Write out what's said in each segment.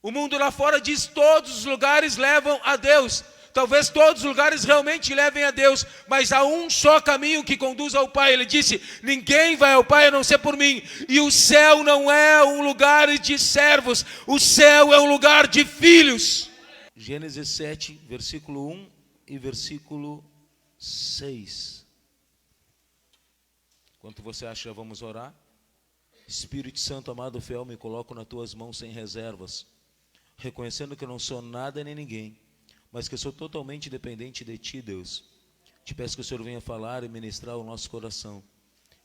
O mundo lá fora diz que todos os lugares levam a Deus. Talvez todos os lugares realmente levem a Deus, mas há um só caminho que conduz ao Pai. Ele disse: ninguém vai ao Pai a não ser por mim. E o céu não é um lugar de servos, o céu é um lugar de filhos. Gênesis 7, versículo 1 e versículo 6. Enquanto você acha, vamos orar. Espírito Santo, amado fiel, me coloco nas tuas mãos sem reservas, reconhecendo que eu não sou nada nem ninguém, mas que eu sou totalmente dependente de Ti, Deus. Te peço que o Senhor venha falar e ministrar o nosso coração,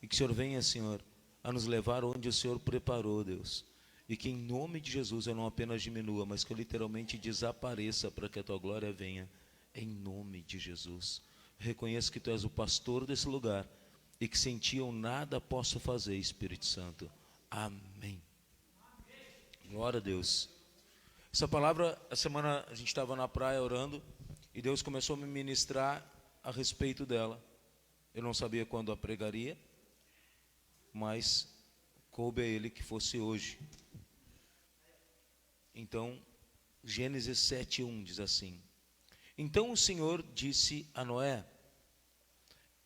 e que o Senhor venha, Senhor, a nos levar onde o Senhor preparou, Deus, e que em nome de Jesus eu não apenas diminua, mas que eu literalmente desapareça para que a Tua glória venha, em nome de Jesus. Reconheço que Tu és o pastor desse lugar, e que sem Ti eu nada posso fazer, Espírito Santo. Amém. Glória a Deus. Essa palavra, a semana a gente estava na praia orando e Deus começou a me ministrar a respeito dela. Eu não sabia quando a pregaria, mas coube a Ele que fosse hoje. Então, Gênesis 7:1 diz assim: então o Senhor disse a Noé: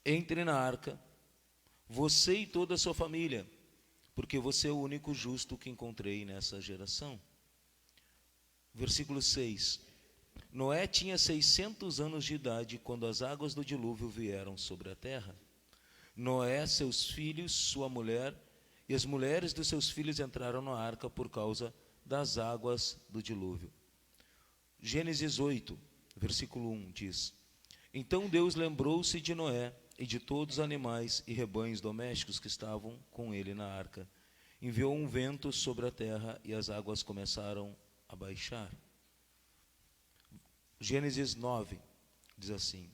entre na arca, você e toda a sua família, porque você é o único justo que encontrei nessa geração. Versículo 6. Noé tinha 600 anos de idade quando as águas do dilúvio vieram sobre a terra. Noé, seus filhos, sua mulher e as mulheres dos seus filhos entraram na arca por causa das águas do dilúvio. Gênesis 8, versículo 1 diz: então Deus lembrou-se de Noé e de todos os animais e rebanhos domésticos que estavam com ele na arca. Enviou um vento sobre a terra e as águas começaram a baixar. Gênesis 9 diz assim: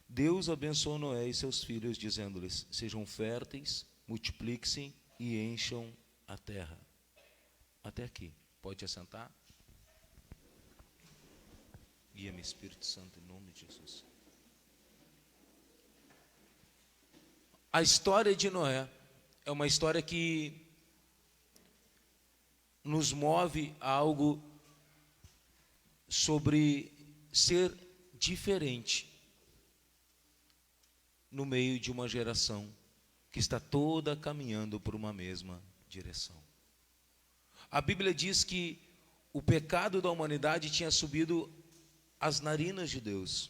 Deus abençoou Noé e seus filhos, dizendo-lhes: sejam férteis, multipliquem-se e encham a terra. Até aqui, pode assentar? Guia-me, Espírito Santo, em nome de Jesus. A história de Noé é uma história que nos move a algo sobre ser diferente no meio de uma geração que está toda caminhando por uma mesma direção. A Bíblia diz que o pecado da humanidade tinha subido às narinas de Deus.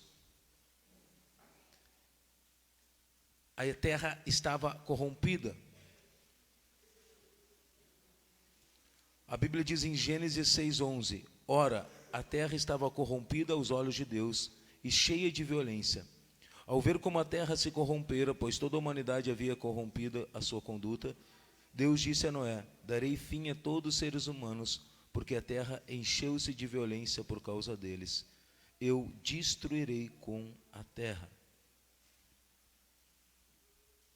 A terra estava corrompida. A Bíblia diz em Gênesis 6:11: ora, a terra estava corrompida aos olhos de Deus e cheia de violência. Ao ver como a terra se corrompera, pois toda a humanidade havia corrompido a sua conduta, Deus disse a Noé: darei fim a todos os seres humanos, porque a terra encheu-se de violência por causa deles. Eu destruirei com a terra.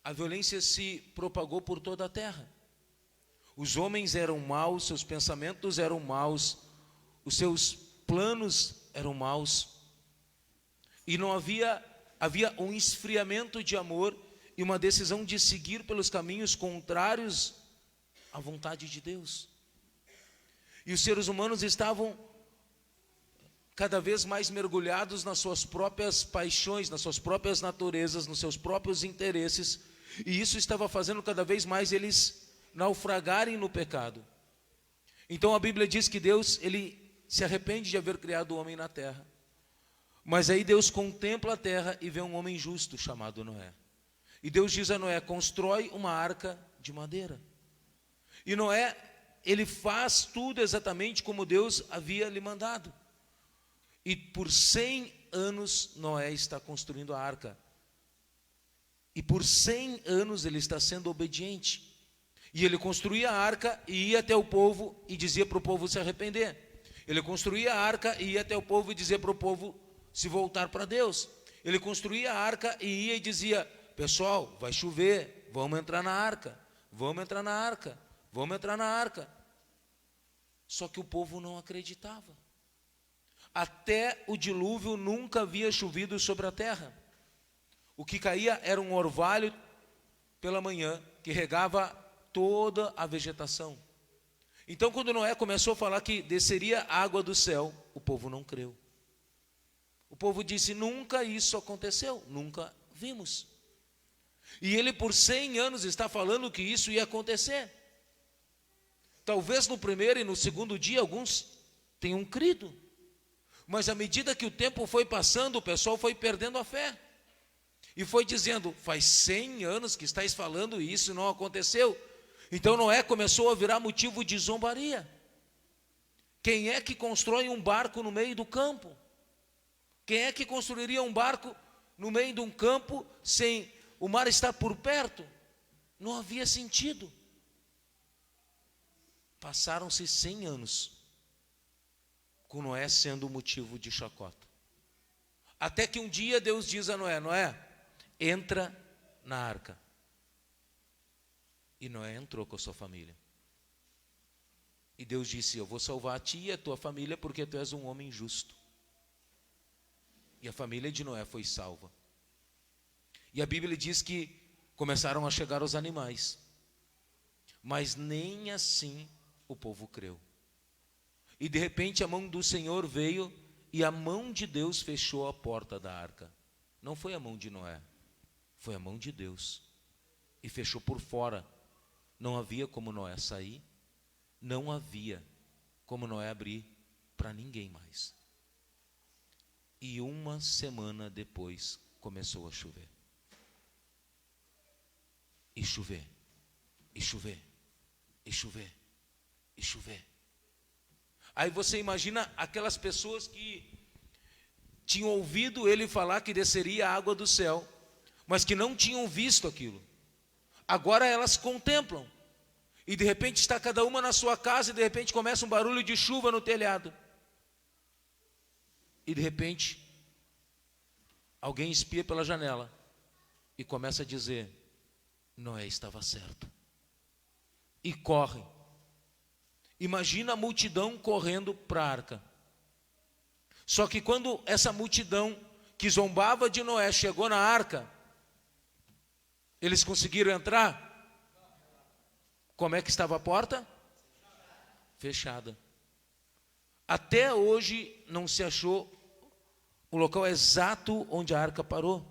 A violência se propagou por toda a terra. Os homens eram maus, seus pensamentos eram maus, os seus planos eram maus. E não havia um esfriamento de amor e uma decisão de seguir pelos caminhos contrários à vontade de Deus. E os seres humanos estavam cada vez mais mergulhados nas suas próprias paixões, nas suas próprias naturezas, nos seus próprios interesses, e isso estava fazendo cada vez mais eles naufragarem no pecado. Então a Bíblia diz que Deus, ele se arrepende de haver criado o homem na terra. Mas aí Deus contempla a terra e vê um homem justo chamado Noé. E Deus diz a Noé: constrói uma arca de madeira. E Noé, ele faz tudo exatamente como Deus havia lhe mandado. E por 100 anos Noé está construindo a arca. E por 100 anos ele está sendo obediente. E ele construía a arca e ia até o povo e dizia para o povo se arrepender. Ele construía a arca e ia até o povo e dizia para o povo se voltar para Deus. Ele construía a arca e ia e dizia: pessoal, vai chover, vamos entrar na arca, vamos entrar na arca, vamos entrar na arca. Só que o povo não acreditava. Até o dilúvio nunca havia chovido sobre a terra. O que caía era um orvalho pela manhã que regava toda a vegetação. Então, quando Noé começou a falar que desceria água do céu, o povo não creu. O povo disse: nunca isso aconteceu, nunca vimos. E ele por 100 anos está falando que isso ia acontecer. Talvez no primeiro e no segundo dia alguns tenham crido, mas à medida que o tempo foi passando, o pessoal foi perdendo a fé. E foi dizendo: faz 100 anos que estáis falando e isso não aconteceu. Então Noé começou a virar motivo de zombaria. Quem é que constrói um barco no meio do campo? Quem é que construiria um barco no meio de um campo sem o mar estar por perto? Não havia sentido. Passaram-se 100 anos com Noé sendo motivo de chacota. Até que um dia Deus diz a Noé: Noé, entra na arca. E Noé entrou com a sua família. E Deus disse: eu vou salvar a ti e a tua família, porque tu és um homem justo. E a família de Noé foi salva. E a Bíblia diz que começaram a chegar os animais, mas nem assim o povo creu. E de repente a mão do Senhor veio e a mão de Deus fechou a porta da arca. Não foi a mão de Noé, foi a mão de Deus. E fechou por fora. Não havia como Noé sair, não havia como Noé abrir para ninguém mais. E uma semana depois começou a chover. E chover, e chover, e chover, e chover. Aí você imagina aquelas pessoas que tinham ouvido ele falar que desceria a água do céu, mas que não tinham visto aquilo. Agora elas contemplam. E de repente está cada uma na sua casa e de repente começa um barulho de chuva no telhado. E de repente alguém espia pela janela e começa a dizer: Noé estava certo. E corre. Imagina a multidão correndo para a arca. Só que quando essa multidão que zombava de Noé chegou na arca, eles conseguiram entrar? Como é que estava a porta? Fechada. Até hoje não se achou o local exato onde a arca parou.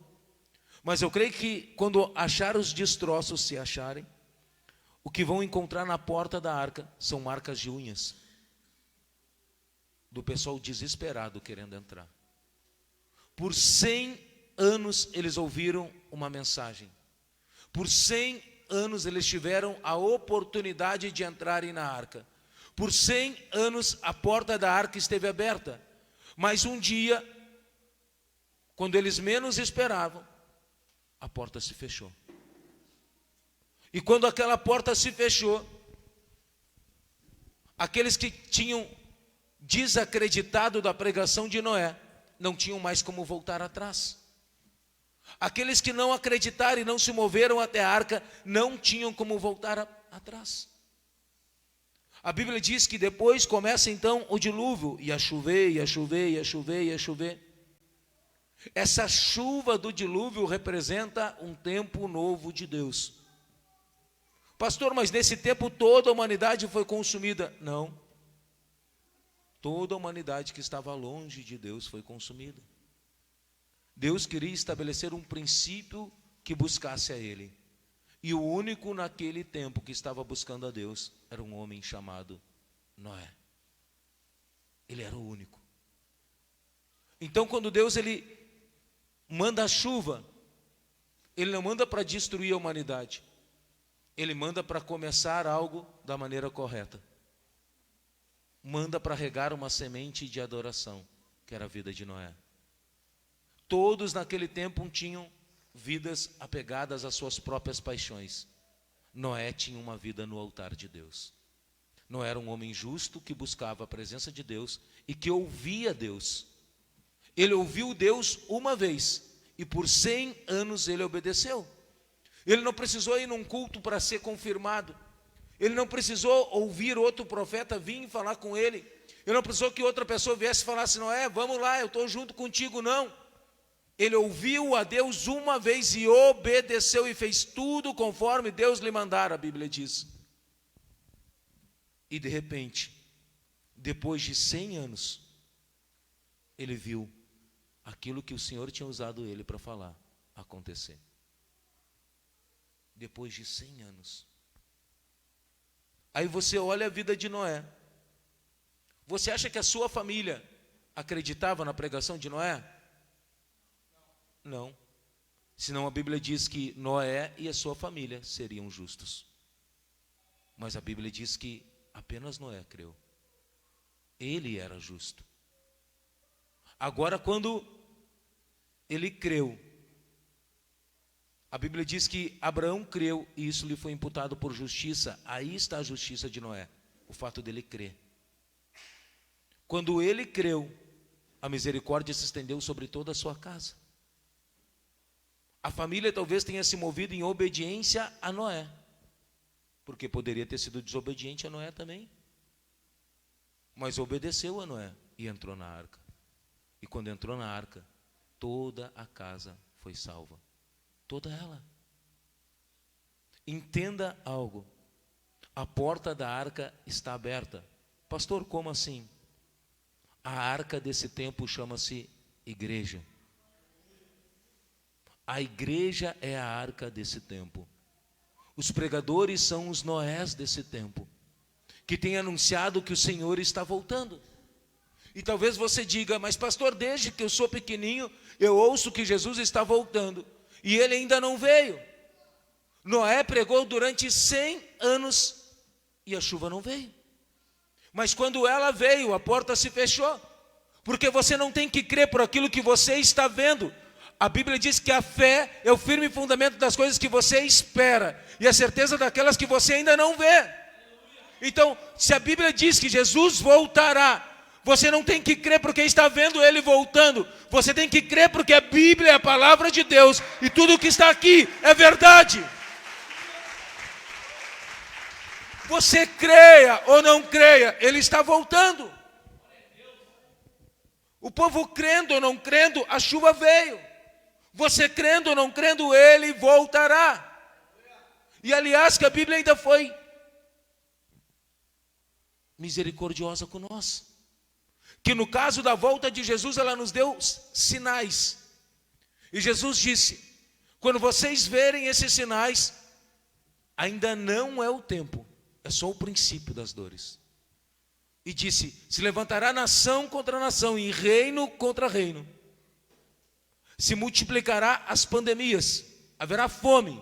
Mas eu creio que quando achar os destroços, se acharem, o que vão encontrar na porta da arca são marcas de unhas do pessoal desesperado querendo entrar. Por 100 anos eles ouviram uma mensagem. Por 100 anos eles tiveram a oportunidade de entrarem na arca. Por 100 anos a porta da arca esteve aberta. Mas um dia, quando eles menos esperavam, a porta se fechou. E quando aquela porta se fechou, aqueles que tinham desacreditado da pregação de Noé não tinham mais como voltar atrás. Aqueles que não acreditaram e não se moveram até a arca não tinham como voltar atrás. A Bíblia diz que depois começa então o dilúvio, e a chover, e a chover, e a chover, e a chover. Essa chuva do dilúvio representa um tempo novo de Deus. Pastor, mas nesse tempo toda a humanidade foi consumida. Não. Toda a humanidade que estava longe de Deus foi consumida. Deus queria estabelecer um princípio que buscasse a Ele. E o único naquele tempo que estava buscando a Deus era um homem chamado Noé. Ele era o único. Então quando Deus ele manda a chuva, Ele não manda para destruir a humanidade. Ele manda para começar algo da maneira correta. Manda para regar uma semente de adoração, que era a vida de Noé. Todos naquele tempo tinham vidas apegadas às suas próprias paixões. Noé tinha uma vida no altar de Deus. Noé era um homem justo que buscava a presença de Deus e que ouvia Deus. Ele ouviu Deus uma vez e por 100 anos ele obedeceu. Ele não precisou ir num culto para ser confirmado. Ele não precisou ouvir outro profeta vir e falar com ele. Ele não precisou que outra pessoa viesse e falasse: Noé, vamos lá, eu estou junto contigo. Não. Ele ouviu a Deus uma vez e obedeceu e fez tudo conforme Deus lhe mandara, a Bíblia diz. E de repente, depois de 100 anos, ele viu aquilo que o Senhor tinha usado ele para falar acontecer. Depois de 100 anos. Aí você olha a vida de Noé. Você acha que a sua família acreditava na pregação de Noé? Não. Senão a Bíblia diz que Noé e a sua família seriam justos. Mas a Bíblia diz que apenas Noé creu. Ele era justo. Agora, quando ele creu, a Bíblia diz que Abraão creu e isso lhe foi imputado por justiça. Aí está a justiça de Noé, o fato dele crer. Quando ele creu, a misericórdia se estendeu sobre toda a sua casa. A família talvez tenha se movido em obediência a Noé, porque poderia ter sido desobediente a Noé também. Mas obedeceu a Noé e entrou na arca. E quando entrou na arca, toda a casa foi salva. Toda ela. Entenda algo. A porta da arca está aberta. Pastor, como assim? A arca desse tempo chama-se igreja. A igreja é a arca desse tempo. Os pregadores são os Noés desse tempo, que têm anunciado que o Senhor está voltando. E talvez você diga, mas pastor, desde que eu sou pequenininho, eu ouço que Jesus está voltando. E ele ainda não veio. Noé pregou durante 100 anos e a chuva não veio. Mas quando ela veio, a porta se fechou. Porque você não tem que crer por aquilo que você está vendo. A Bíblia diz que a fé é o firme fundamento das coisas que você espera e a certeza daquelas que você ainda não vê. Então, se a Bíblia diz que Jesus voltará, você não tem que crer porque está vendo ele voltando. Você tem que crer porque a Bíblia é a palavra de Deus e tudo o que está aqui é verdade. Você creia ou não creia, ele está voltando. O povo crendo ou não crendo, a chuva veio. Você crendo ou não crendo, ele voltará. E aliás, que a Bíblia ainda foi misericordiosa com nós. Que no caso da volta de Jesus, ela nos deu sinais. E Jesus disse, quando vocês verem esses sinais, ainda não é o tempo, é só o princípio das dores. E disse, se levantará nação contra nação e reino contra reino. Se multiplicará as pandemias, haverá fome,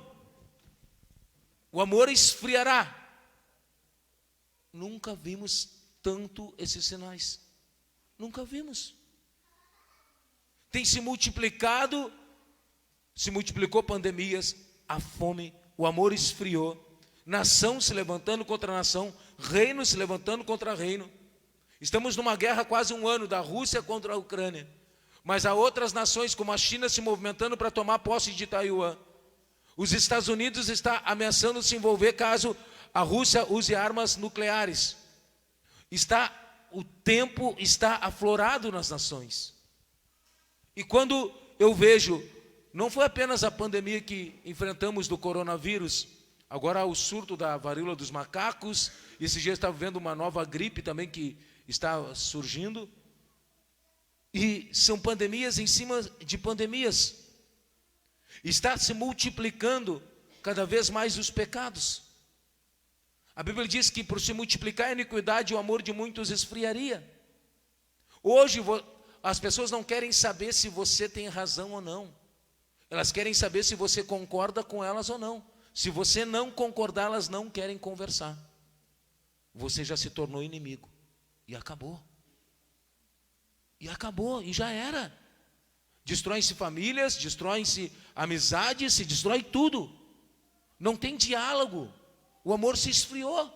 o amor esfriará. Nunca vimos tanto esses sinais. Nunca vimos. Tem se multiplicou pandemias, a fome, o amor esfriou, nação se levantando contra nação, reino se levantando contra reino. Estamos numa guerra quase 1 ano da Rússia contra a Ucrânia, mas há outras nações como a China se movimentando para tomar posse de Taiwan. Os Estados Unidos está ameaçando se envolver caso a Rússia use armas nucleares. O tempo está aflorado nas nações. E quando eu vejo, não foi apenas a pandemia que enfrentamos do coronavírus, agora o surto da varíola dos macacos, esse dia estava vendo uma nova gripe também que está surgindo. E são pandemias em cima de pandemias. Está se multiplicando cada vez mais os pecados. A Bíblia diz que por se multiplicar a iniquidade, o amor de muitos esfriaria. Hoje as pessoas não querem saber se você tem razão ou não. Elas querem saber se você concorda com elas ou não. Se você não concordar, elas não querem conversar. Você já se tornou inimigo. E acabou. E já era. Destroem-se famílias, destroem-se amizades, se destrói tudo. Não tem diálogo. O amor se esfriou.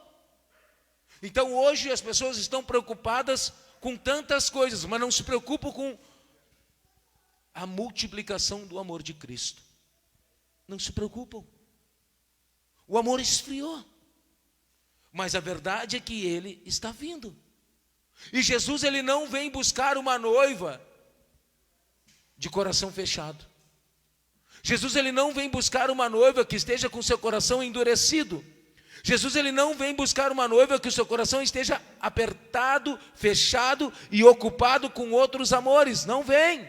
Então hoje as pessoas estão preocupadas com tantas coisas, mas não se preocupam com a multiplicação do amor de Cristo. Não se preocupam. O amor esfriou. Mas a verdade é que ele está vindo. E Jesus, ele não vem buscar uma noiva de coração fechado. Jesus, ele não vem buscar uma noiva que esteja com seu coração endurecido. Jesus, ele não vem buscar uma noiva que o seu coração esteja apertado, fechado e ocupado com outros amores. Não vem.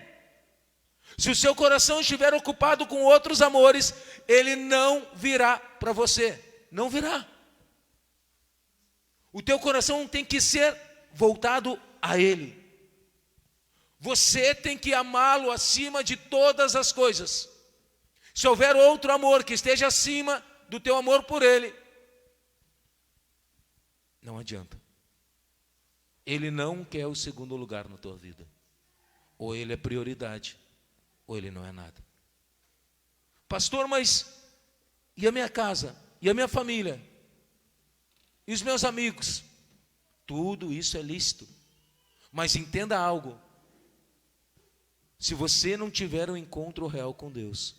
Se o seu coração estiver ocupado com outros amores, ele não virá para você. Não virá. O teu coração tem que ser voltado a ele. Você tem que amá-lo acima de todas as coisas. Se houver outro amor que esteja acima do teu amor por ele, não adianta. Ele não quer o segundo lugar na tua vida. Ou ele é prioridade, ou ele não é nada. Pastor, mas e a minha casa? E a minha família? E os meus amigos? Tudo isso é lícito. Mas entenda algo. Se você não tiver um encontro real com Deus,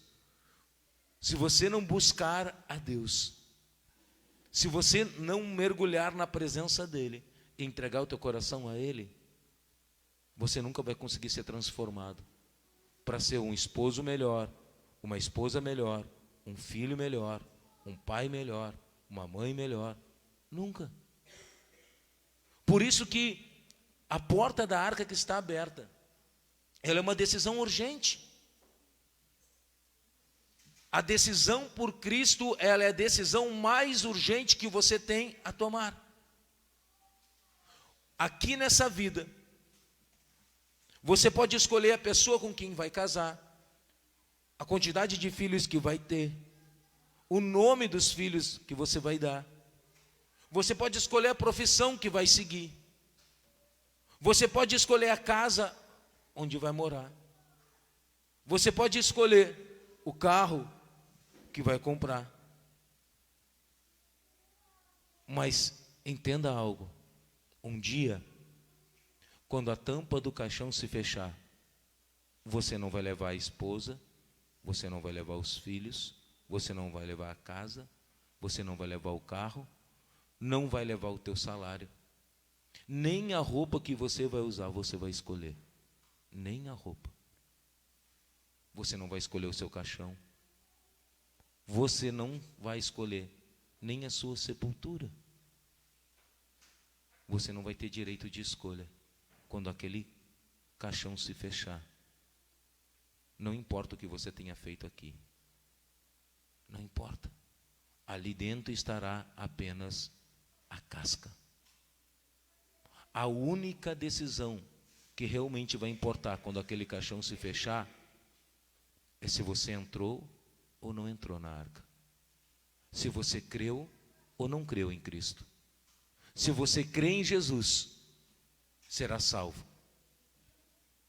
se você não buscar a Deus, se você não mergulhar na presença dEle e entregar o teu coração a Ele, você nunca vai conseguir ser transformado para ser um esposo melhor, uma esposa melhor, um filho melhor, um pai melhor, uma mãe melhor. Nunca. Por isso que a porta da arca que está aberta, ela é uma decisão urgente. A decisão por Cristo, ela é a decisão mais urgente que você tem a tomar. Aqui nessa vida, você pode escolher a pessoa com quem vai casar, a quantidade de filhos que vai ter, o nome dos filhos que você vai dar. Você pode escolher a profissão que vai seguir. Você pode escolher a casa onde vai morar. Você pode escolher o carro que vai comprar. Mas entenda algo. Um dia, quando a tampa do caixão se fechar, você não vai levar a esposa, você não vai levar os filhos, você não vai levar a casa, você não vai levar o carro, não vai levar o teu salário. Nem a roupa que você vai usar você vai escolher. Nem a roupa. Você não vai escolher o seu caixão. Você não vai escolher nem a sua sepultura. Você não vai ter direito de escolha quando aquele caixão se fechar. Não importa o que você tenha feito aqui. Não importa. Ali dentro estará apenas a casca. A única decisão que realmente vai importar quando aquele caixão se fechar é se você entrou ou não entrou na arca. Se você creu ou não creu em Cristo. Se você crê em Jesus, será salvo.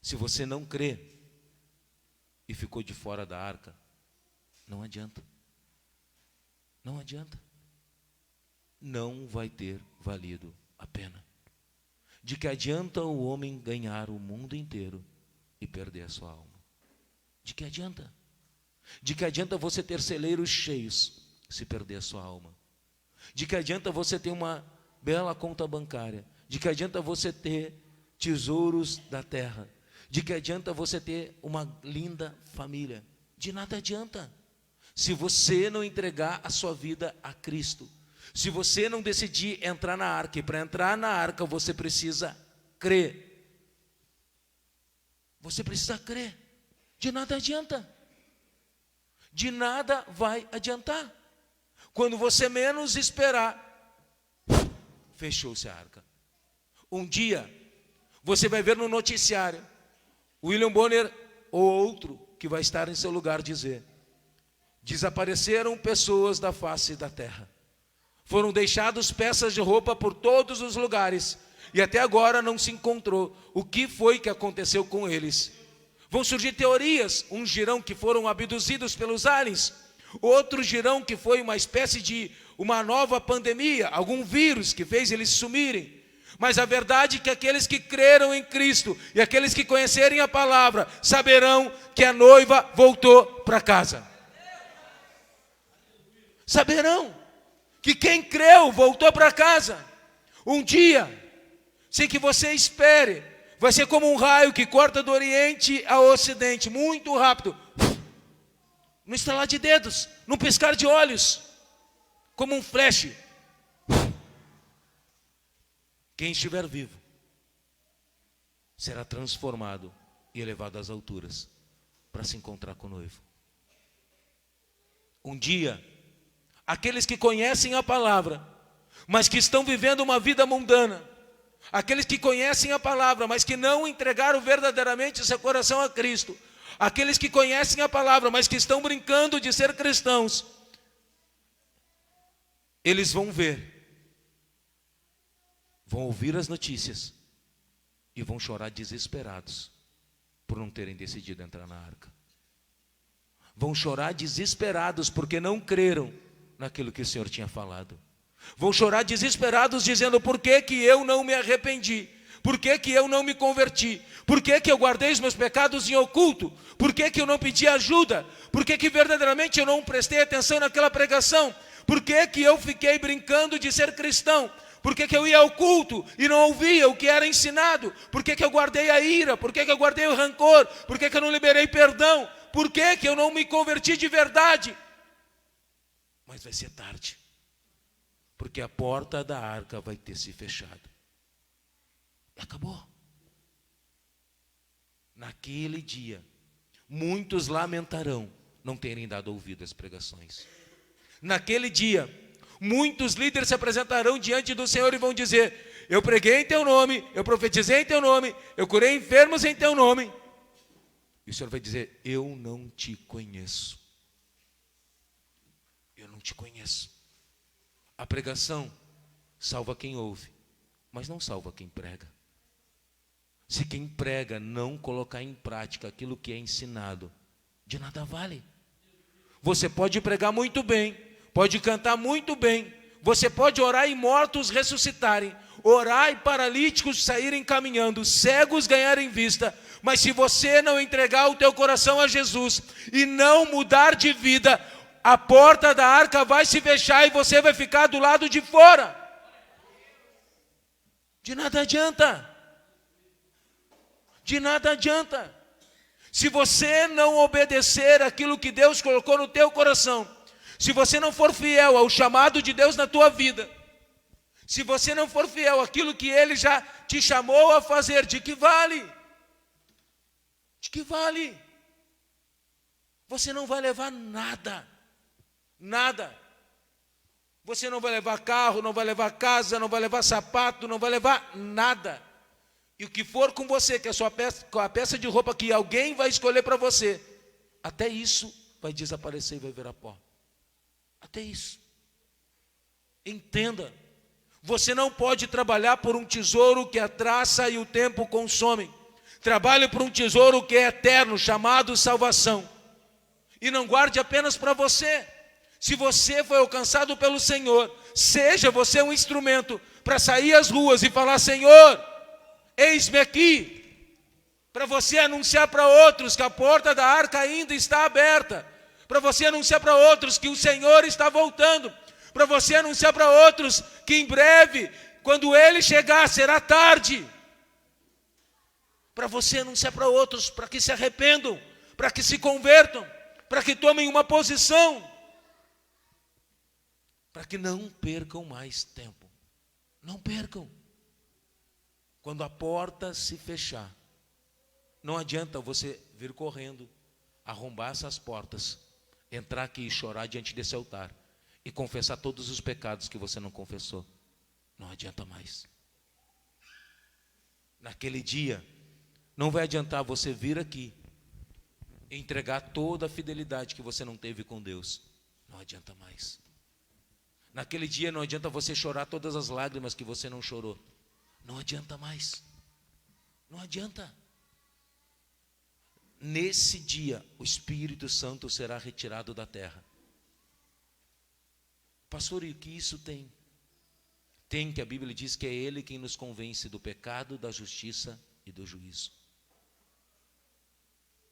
Se você não crê e ficou de fora da arca, não adianta. Não adianta. Não vai ter valido a pena. De que adianta o homem ganhar o mundo inteiro e perder a sua alma? De que adianta? De que adianta você ter celeiros cheios se perder a sua alma? De que adianta você ter uma bela conta bancária? De que adianta você ter tesouros da terra? De que adianta você ter uma linda família? De nada adianta. Se você não entregar a sua vida a Cristo, se você não decidir entrar na arca, e para entrar na arca você precisa crer. Você precisa crer. De nada adianta. De nada vai adiantar. Quando você menos esperar, fechou-se a arca. Um dia, você vai ver no noticiário, William Bonner ou outro que vai estar em seu lugar dizer: desapareceram pessoas da face da terra. Foram deixadas peças de roupa por todos os lugares e até agora não se encontrou o que foi que aconteceu com eles. Vão surgir teorias, uns dirão que foram abduzidos pelos aliens, outros dirão que foi uma espécie de uma nova pandemia, algum vírus que fez eles sumirem. Mas a verdade é que aqueles que creram em Cristo e aqueles que conhecerem a palavra saberão que a noiva voltou para casa. Saberão que quem creu voltou para casa. Um dia, sem que você espere, vai ser como um raio que corta do Oriente ao Ocidente, muito rápido, no estalar de dedos, num piscar de olhos, como um flash, Quem estiver vivo será transformado e elevado às alturas para se encontrar com o noivo. Um dia, aqueles que conhecem a palavra, mas que estão vivendo uma vida mundana, aqueles que conhecem a palavra, mas que não entregaram verdadeiramente seu coração a Cristo, aqueles que conhecem a palavra, mas que estão brincando de ser cristãos, eles vão ver, vão ouvir as notícias e vão chorar desesperados por não terem decidido entrar na arca. Vão chorar desesperados porque não creram naquilo que o Senhor tinha falado. Vão chorar desesperados dizendo: por que que eu não me arrependi? Por que que eu não me converti? Por que que eu guardei os meus pecados em oculto? Por que que eu não pedi ajuda? Por que que verdadeiramente eu não prestei atenção naquela pregação? Por que que eu fiquei brincando de ser cristão? Por que que eu ia ao culto e não ouvia o que era ensinado? Por que que eu guardei a ira? Por que que eu guardei o rancor? Por que que eu não liberei perdão? Por que que eu não me converti de verdade? Mas vai ser tarde, porque a porta da arca vai ter se fechado. E acabou. Naquele dia, muitos lamentarão não terem dado ouvido às pregações. Naquele dia, muitos líderes se apresentarão diante do Senhor e vão dizer: eu preguei em teu nome, eu profetizei em teu nome, eu curei enfermos em teu nome. E o Senhor vai dizer: eu não te conheço. Eu não te conheço. A pregação salva quem ouve, mas não salva quem prega. Se quem prega não colocar em prática aquilo que é ensinado, de nada vale. Você pode pregar muito bem, pode cantar muito bem, você pode orar e mortos ressuscitarem, orar e paralíticos saírem caminhando, cegos ganharem vista, mas se você não entregar o teu coração a Jesus e não mudar de vida, a porta da arca vai se fechar e você vai ficar do lado de fora. De nada adianta. De nada adianta. Se você não obedecer aquilo que Deus colocou no teu coração, se você não for fiel ao chamado de Deus na tua vida, se você não for fiel àquilo que Ele já te chamou a fazer, de que vale? De que vale? Você não vai levar nada. Nada. Você não vai levar carro, não vai levar casa, não vai levar sapato, não vai levar nada. E o que for com você, que é a peça de roupa que alguém vai escolher para você, até isso vai desaparecer e vai virar pó. Até isso. Entenda. Você não pode trabalhar por um tesouro que a traça e o tempo consomem. Trabalhe por um tesouro que é eterno, chamado salvação. E não guarde apenas para você. Se você foi alcançado pelo Senhor, seja você um instrumento para sair às ruas e falar: Senhor, eis-me aqui. Para você anunciar para outros que a porta da arca ainda está aberta. Para você anunciar para outros que o Senhor está voltando. Para você anunciar para outros que em breve, quando Ele chegar, será tarde. Para você anunciar para outros, para que se arrependam, para que se convertam, para que tomem uma posição, para que não percam mais tempo. Não percam. Quando a porta se fechar, não adianta você vir correndo, arrombar essas portas, entrar aqui e chorar diante desse altar e confessar todos os pecados que você não confessou. Não adianta mais. Naquele dia, não vai adiantar você vir aqui e entregar toda a fidelidade que você não teve com Deus. Não adianta mais. Naquele dia não adianta você chorar todas as lágrimas que você não chorou. Não adianta mais. Não adianta. Nesse dia, o Espírito Santo será retirado da terra. Pastor, e o que isso tem? Tem que a Bíblia diz que é Ele quem nos convence do pecado, da justiça e do juízo.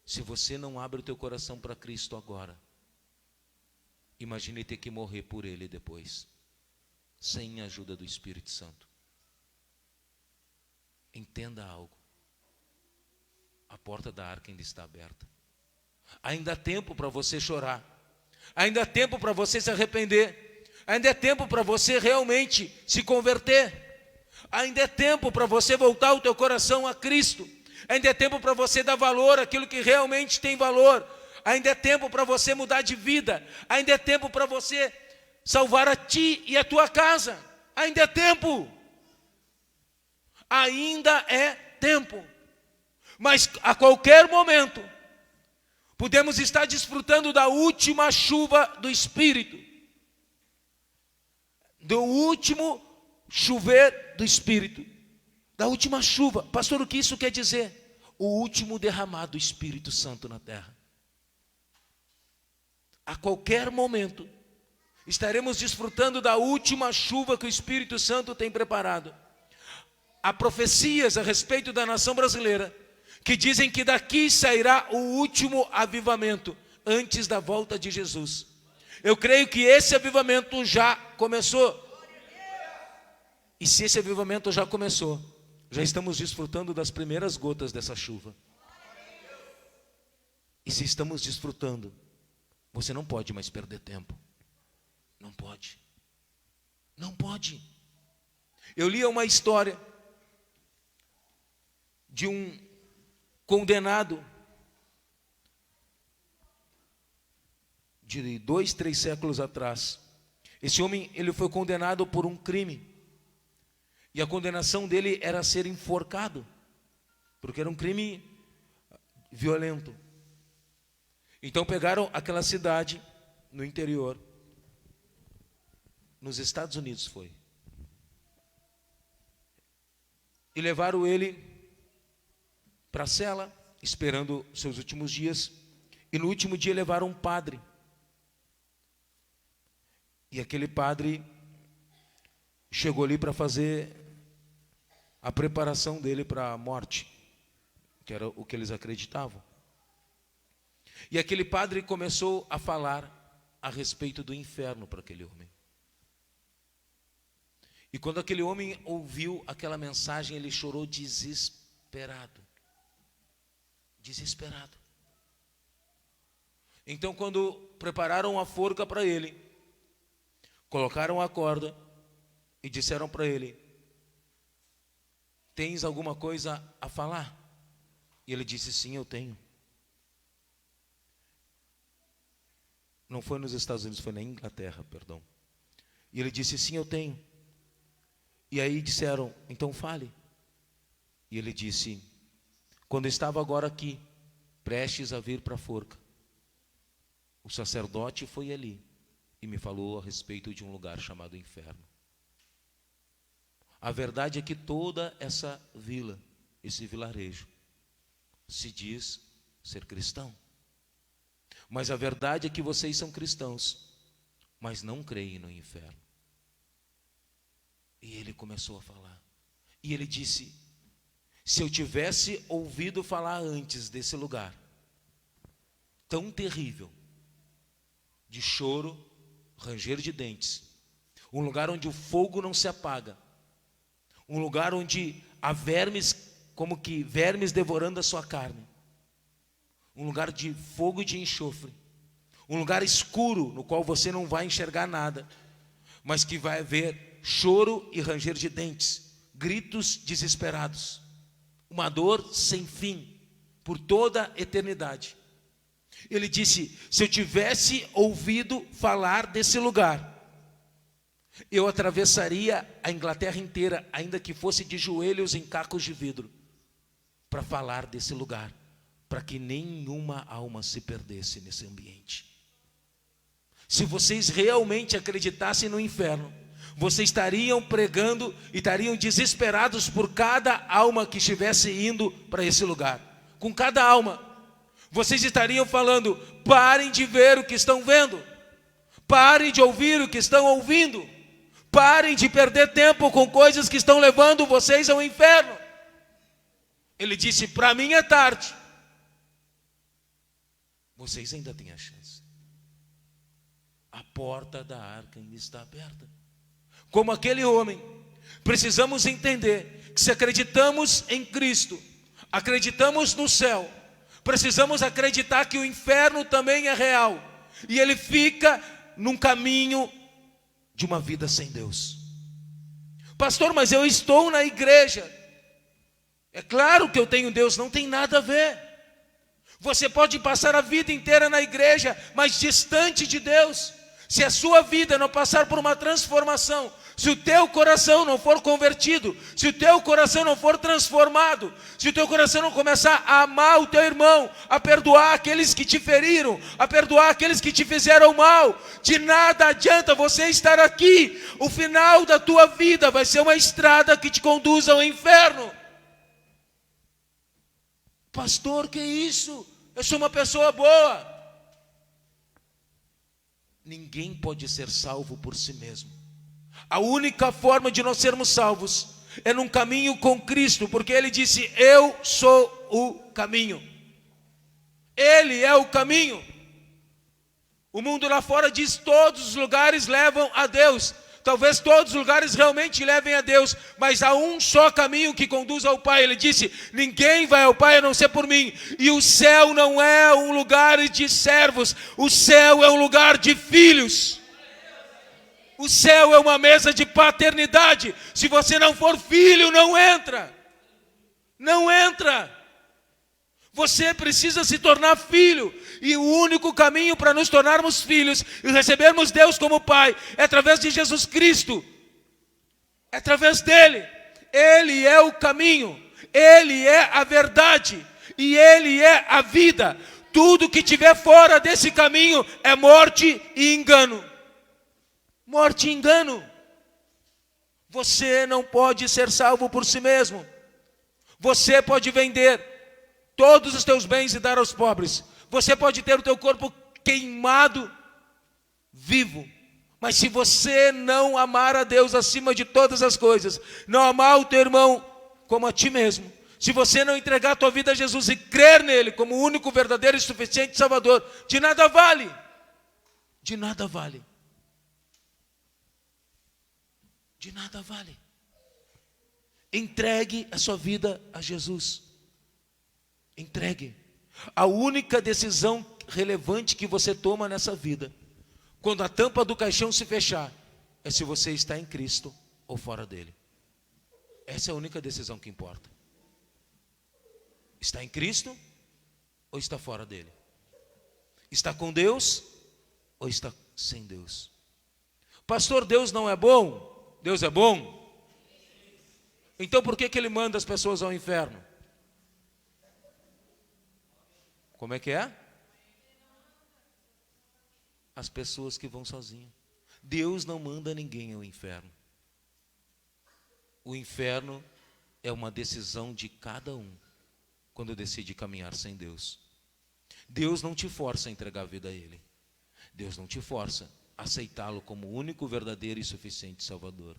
Se você não abre o teu coração para Cristo agora, imagine ter que morrer por Ele depois, sem a ajuda do Espírito Santo. Entenda algo. A porta da arca ainda está aberta. Ainda há tempo para você chorar. Ainda há tempo para você se arrepender. Ainda é tempo para você realmente se converter. Ainda é tempo para você voltar o teu coração a Cristo. Ainda é tempo para você dar valor àquilo que realmente tem valor. Ainda é tempo para você mudar de vida. Ainda é tempo para você salvar a ti e a tua casa. Ainda é tempo. Ainda é tempo. Mas a qualquer momento, podemos estar desfrutando da última chuva do Espírito. Do último chover do Espírito. Da última chuva. Pastor, o que isso quer dizer? O último derramado do Espírito Santo na terra. A qualquer momento, estaremos desfrutando da última chuva que o Espírito Santo tem preparado. Há profecias a respeito da nação brasileira que dizem que daqui sairá o último avivamento antes da volta de Jesus. Eu creio que esse avivamento já começou. E se esse avivamento já começou, já estamos desfrutando das primeiras gotas dessa chuva. E se estamos desfrutando, você não pode mais perder tempo. Não pode. Não pode. Eu li uma história de um condenado de 2, 3 séculos atrás. Esse homem, ele foi condenado por um crime. E a condenação dele era ser enforcado, porque era um crime violento. Então pegaram aquela cidade no interior, nos Estados Unidos foi, e levaram ele para a cela, esperando seus últimos dias. E no último dia levaram um padre. E aquele padre chegou ali para fazer a preparação dele para a morte, que era o que eles acreditavam. E aquele padre começou a falar a respeito do inferno para aquele homem. E quando aquele homem ouviu aquela mensagem, ele chorou desesperado. Desesperado. Então, quando prepararam a forca para ele, colocaram a corda e disseram para ele: tens alguma coisa a falar? E ele disse: sim, eu tenho. Não foi nos Estados Unidos, foi na Inglaterra, perdão. E ele disse: sim, eu tenho. E aí disseram: então fale. E ele disse: quando eu estava agora aqui, prestes a vir para a forca, o sacerdote foi ali e me falou a respeito de um lugar chamado inferno. A verdade é que toda essa vila, esse vilarejo, se diz ser cristão. Mas a verdade é que vocês são cristãos, mas não creem no inferno. E ele começou a falar. E ele disse: se eu tivesse ouvido falar antes desse lugar tão terrível, de choro, ranger de dentes, um lugar onde o fogo não se apaga, um lugar onde há vermes, como que vermes devorando a sua carne, um lugar de fogo e de enxofre, um lugar escuro no qual você não vai enxergar nada, mas que vai haver choro e ranger de dentes, gritos desesperados, uma dor sem fim, por toda a eternidade. Ele disse: se eu tivesse ouvido falar desse lugar, eu atravessaria a Inglaterra inteira, ainda que fosse de joelhos em cacos de vidro, para falar desse lugar, para que nenhuma alma se perdesse nesse ambiente. Se vocês realmente acreditassem no inferno, vocês estariam pregando e estariam desesperados por cada alma que estivesse indo para esse lugar. Com cada alma, vocês estariam falando: parem de ver o que estão vendo, parem de ouvir o que estão ouvindo, parem de perder tempo com coisas que estão levando vocês ao inferno. Ele disse: para mim é tarde, vocês ainda têm a chance. A porta da arca ainda está aberta. Como aquele homem, precisamos entender que se acreditamos em Cristo, acreditamos no céu, precisamos acreditar que o inferno também é real, e ele fica num caminho de uma vida sem Deus. Pastor, mas eu estou na igreja. É claro que eu tenho Deus, não tem nada a ver. Você pode passar a vida inteira na igreja, mas distante de Deus. Se a sua vida não passar por uma transformação, se o teu coração não for convertido, se o teu coração não for transformado, se o teu coração não começar a amar o teu irmão, a perdoar aqueles que te feriram, a perdoar aqueles que te fizeram mal, de nada adianta você estar aqui. O final da tua vida vai ser uma estrada que te conduz ao inferno. Pastor, que isso? Eu sou uma pessoa boa. Ninguém pode ser salvo por si mesmo. A única forma de nós sermos salvos é num caminho com Cristo, porque Ele disse: eu sou o caminho. Ele é o caminho. O mundo lá fora diz: todos os lugares levam a Deus. Talvez todos os lugares realmente levem a Deus, mas há um só caminho que conduz ao Pai. Ele disse: ninguém vai ao Pai a não ser por mim. E o céu não é um lugar de servos, o céu é um lugar de filhos. O céu é uma mesa de paternidade. Se você não for filho, não entra. Não entra. Você precisa se tornar filho. E o único caminho para nos tornarmos filhos e recebermos Deus como Pai é através de Jesus Cristo. É através dele. Ele é o caminho. Ele é a verdade. E ele é a vida. Tudo que tiver fora desse caminho é morte e engano. Morte e engano. Você não pode ser salvo por si mesmo. Você pode vender todos os teus bens e dar aos pobres. Você pode ter o teu corpo queimado, vivo. Mas se você não amar a Deus acima de todas as coisas, não amar o teu irmão como a ti mesmo, se você não entregar a tua vida a Jesus e crer nele como o único, verdadeiro e suficiente Salvador, de nada vale. De nada vale. De nada vale. Entregue a sua vida a Jesus. Entregue. A única decisão relevante que você toma nessa vida, quando a tampa do caixão se fechar, é se você está em Cristo ou fora dele. Essa é a única decisão que importa. Está em Cristo ou está fora dele? Está com Deus ou está sem Deus? Pastor, Deus não é bom? Deus é bom? Então por que ele manda as pessoas ao inferno? Como é que é? As pessoas que vão sozinhas. Deus não manda ninguém ao inferno. O inferno é uma decisão de cada um, quando decide caminhar sem Deus. Deus não te força a entregar a vida a Ele. Deus não te força a aceitá-lo como o único, verdadeiro e suficiente Salvador.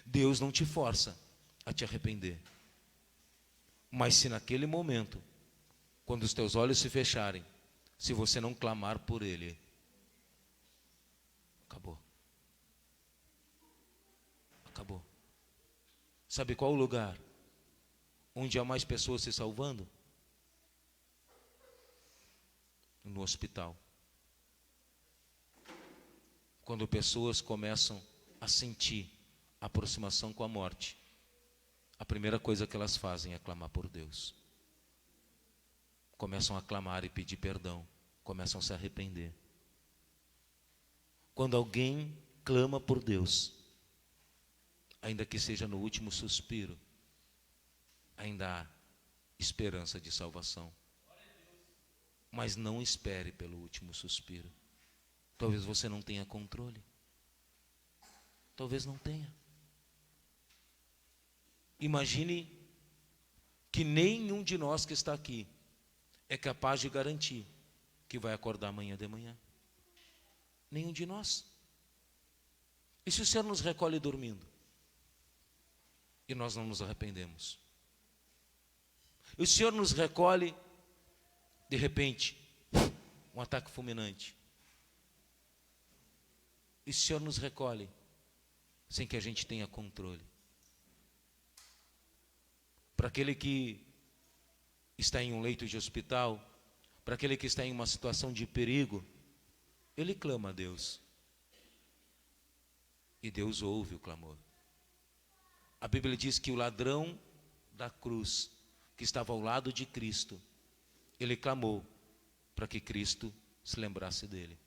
Deus não te força a te arrepender. Mas se naquele momento, quando os teus olhos se fecharem, se você não clamar por Ele, acabou. Acabou. Sabe qual o lugar onde há mais pessoas se salvando? No hospital. Quando pessoas começam a sentir a aproximação com a morte, a primeira coisa que elas fazem é clamar por Deus. Começam a clamar e pedir perdão. Começam a se arrepender. Quando alguém clama por Deus, ainda que seja no último suspiro, ainda há esperança de salvação. Mas não espere pelo último suspiro. Talvez você não tenha controle. Talvez não tenha. Imagine que nenhum de nós que está aqui é capaz de garantir que vai acordar amanhã de manhã. Nenhum de nós. E se o Senhor nos recolhe dormindo? E nós não nos arrependemos? E o Senhor nos recolhe, de repente, um ataque fulminante. E o Senhor nos recolhe, sem que a gente tenha controle. Para aquele que está em um leito de hospital, para aquele que está em uma situação de perigo, ele clama a Deus. E Deus ouve o clamor. A Bíblia diz que o ladrão da cruz, que estava ao lado de Cristo, ele clamou para que Cristo se lembrasse dele.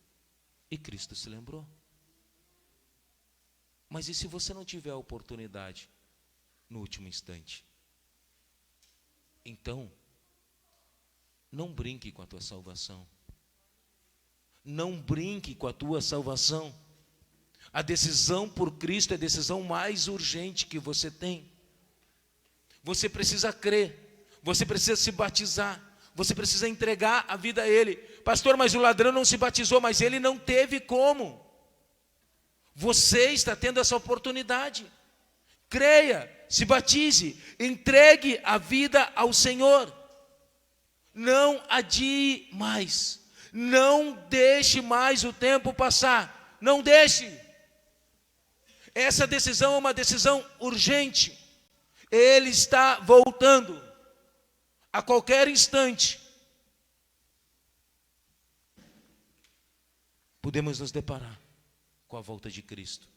E Cristo se lembrou. Mas e se você não tiver a oportunidade no último instante? Então, não brinque com a tua salvação. Não brinque com a tua salvação. A decisão por Cristo é a decisão mais urgente que você tem. Você precisa crer, você precisa se batizar, você precisa entregar a vida a Ele. Pastor, mas o ladrão não se batizou, mas ele não teve como. Você está tendo essa oportunidade. Creia, se batize, entregue a vida ao Senhor. Não adie mais, não deixe mais o tempo passar, não deixe. Essa decisão é uma decisão urgente. Ele está voltando a qualquer instante. Podemos nos deparar com a volta de Cristo.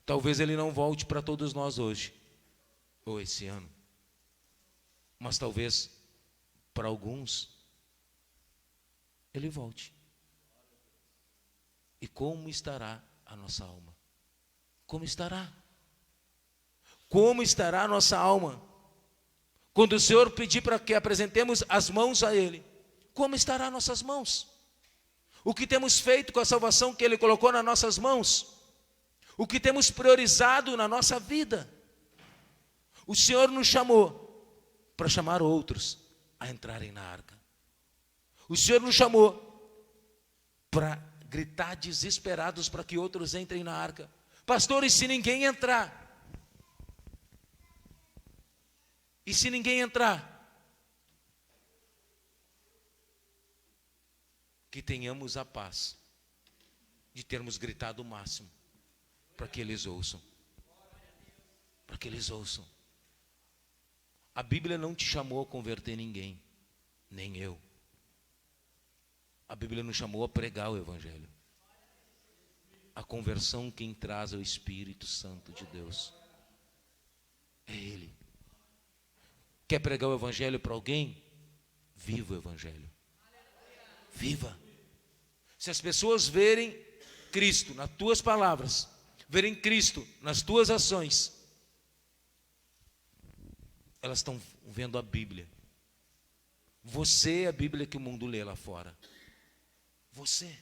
Talvez Ele não volte para todos nós hoje, ou esse ano, mas talvez para alguns Ele volte. E como estará a nossa alma? Como estará? Como estará a nossa alma? Quando o Senhor pedir para que apresentemos as mãos a Ele, como estará nossas mãos? O que temos feito com a salvação que Ele colocou nas nossas mãos? O que temos priorizado na nossa vida? O Senhor nos chamou para chamar outros a entrarem na arca. O Senhor nos chamou para gritar desesperados para que outros entrem na arca. Pastor, e se ninguém entrar? E se ninguém entrar? Que tenhamos a paz de termos gritado o máximo para que eles ouçam. Para que eles ouçam. A Bíblia não te chamou a converter ninguém, nem eu. A Bíblia nos chamou a pregar o Evangelho. A conversão quem traz é o Espírito Santo de Deus. É Ele. Quer pregar o Evangelho para alguém? Viva o Evangelho. Viva. Se as pessoas verem Cristo nas tuas palavras, verem Cristo nas tuas ações, elas estão vendo a Bíblia. Você é a Bíblia que o mundo lê lá fora. Você.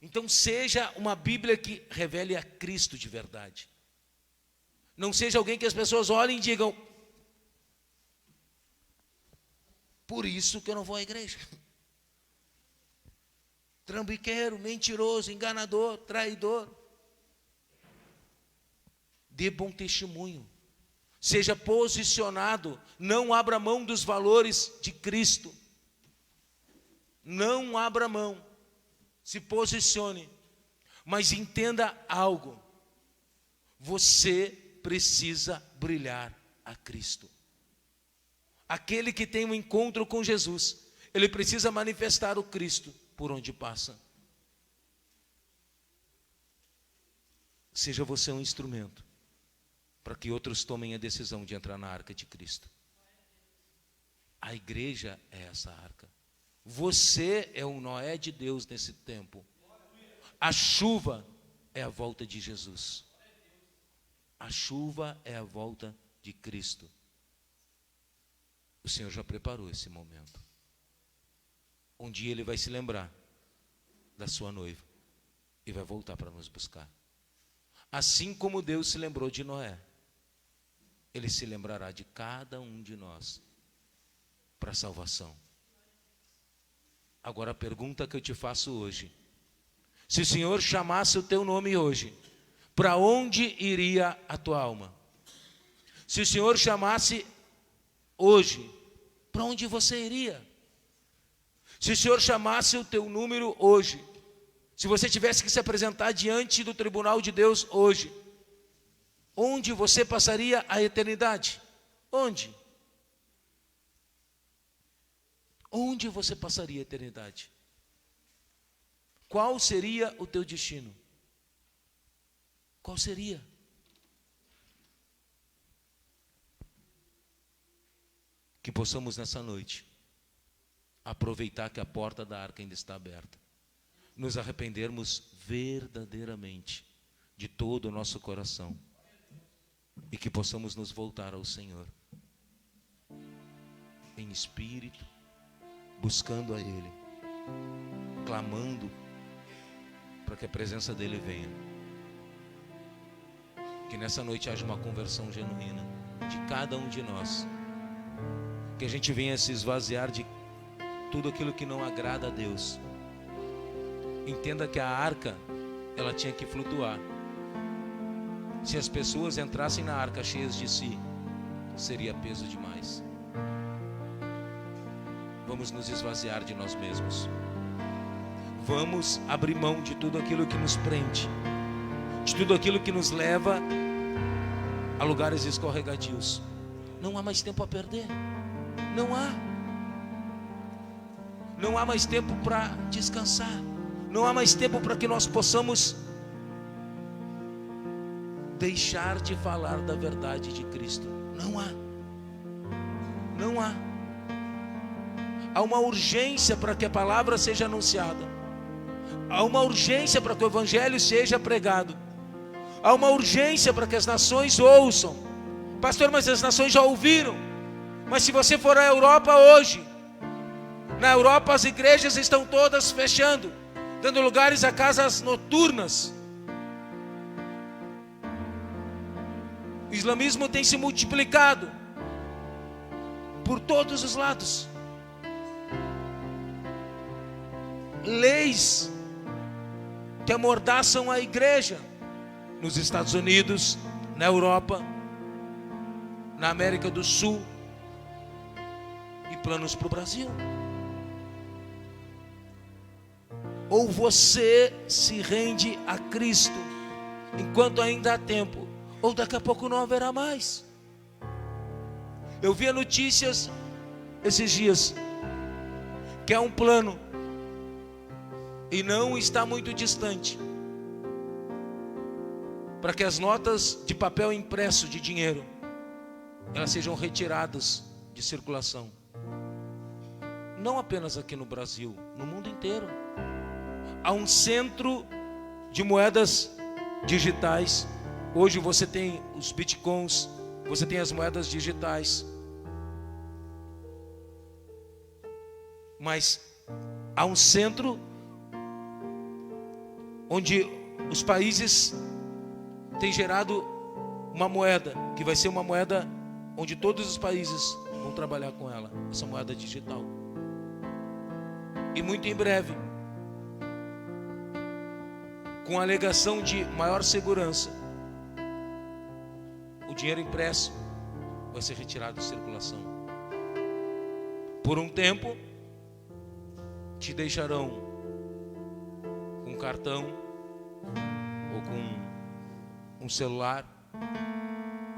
Então seja uma Bíblia que revele a Cristo de verdade. Não seja alguém que as pessoas olhem e digam: por isso que eu não vou à igreja. Trambiqueiro, mentiroso, enganador, traidor. Dê bom testemunho. Seja posicionado. Não abra mão dos valores de Cristo. Não abra mão. Se posicione. Mas entenda algo. Você precisa brilhar a Cristo. Aquele que tem um encontro com Jesus, ele precisa manifestar o Cristo por onde passa. Seja você um instrumento para que outros tomem a decisão de entrar na arca de Cristo. A igreja é essa arca. Você é o Noé de Deus nesse tempo. A chuva é a volta de Jesus. A chuva é a volta de Cristo. O Senhor já preparou esse momento. Um dia Ele vai se lembrar da sua noiva e vai voltar para nos buscar. Assim como Deus se lembrou de Noé, Ele se lembrará de cada um de nós para a salvação. Agora a pergunta que eu te faço hoje: se o Senhor chamasse o teu nome hoje, para onde iria a tua alma? Se o Senhor chamasse hoje, para onde você iria? Se o Senhor chamasse o teu número hoje, se você tivesse que se apresentar diante do tribunal de Deus hoje, onde você passaria a eternidade? Onde? Onde você passaria a eternidade? Qual seria o teu destino? Qual seria? Que possamos nessa noite aproveitar que a porta da arca ainda está aberta, nos arrependermos verdadeiramente de todo o nosso coração e que possamos nos voltar ao Senhor em espírito, buscando a Ele, clamando para que a presença dEle venha. Que nessa noite haja uma conversão genuína de cada um de nós, que a gente venha se esvaziar de tudo aquilo que não agrada a Deus. Entenda que a arca, ela tinha que flutuar. Se as pessoas entrassem na arca cheias de si, seria peso demais. Vamos nos esvaziar de nós mesmos. Vamos abrir mão de tudo aquilo que nos prende, de tudo aquilo que nos leva a lugares escorregadios. Não há mais tempo a perder. Não há. Não há mais tempo para descansar. Não há mais tempo para que nós possamos deixar de falar da verdade de Cristo. Não há. Não há. Há uma urgência para que a palavra seja anunciada. Há uma urgência para que o evangelho seja pregado. Há uma urgência para que as nações ouçam. Pastor, mas as nações já ouviram. Mas se você for à Europa hoje, na Europa as igrejas estão todas fechando, dando lugares a casas noturnas. O islamismo tem se multiplicado por todos os lados. Leis que amordaçam a igreja nos Estados Unidos, na Europa, na América do Sul, e planos para o Brasil. Ou você se rende a Cristo enquanto ainda há tempo, ou daqui a pouco não haverá mais. Eu vi notícias esses dias que há um plano, e não está muito distante, para que as notas de papel impresso de dinheiro, elas sejam retiradas de circulação. Não apenas aqui no Brasil, no mundo inteiro. Há um centro de moedas digitais. Hoje você tem os bitcoins, você tem as moedas digitais. Mas há um centro onde os países têm gerado uma moeda, que vai ser uma moeda onde todos os países vão trabalhar com ela, essa moeda digital. E muito em breve, com a alegação de maior segurança, o dinheiro impresso vai ser retirado de circulação. Por um tempo, te deixarão com cartão ou com um celular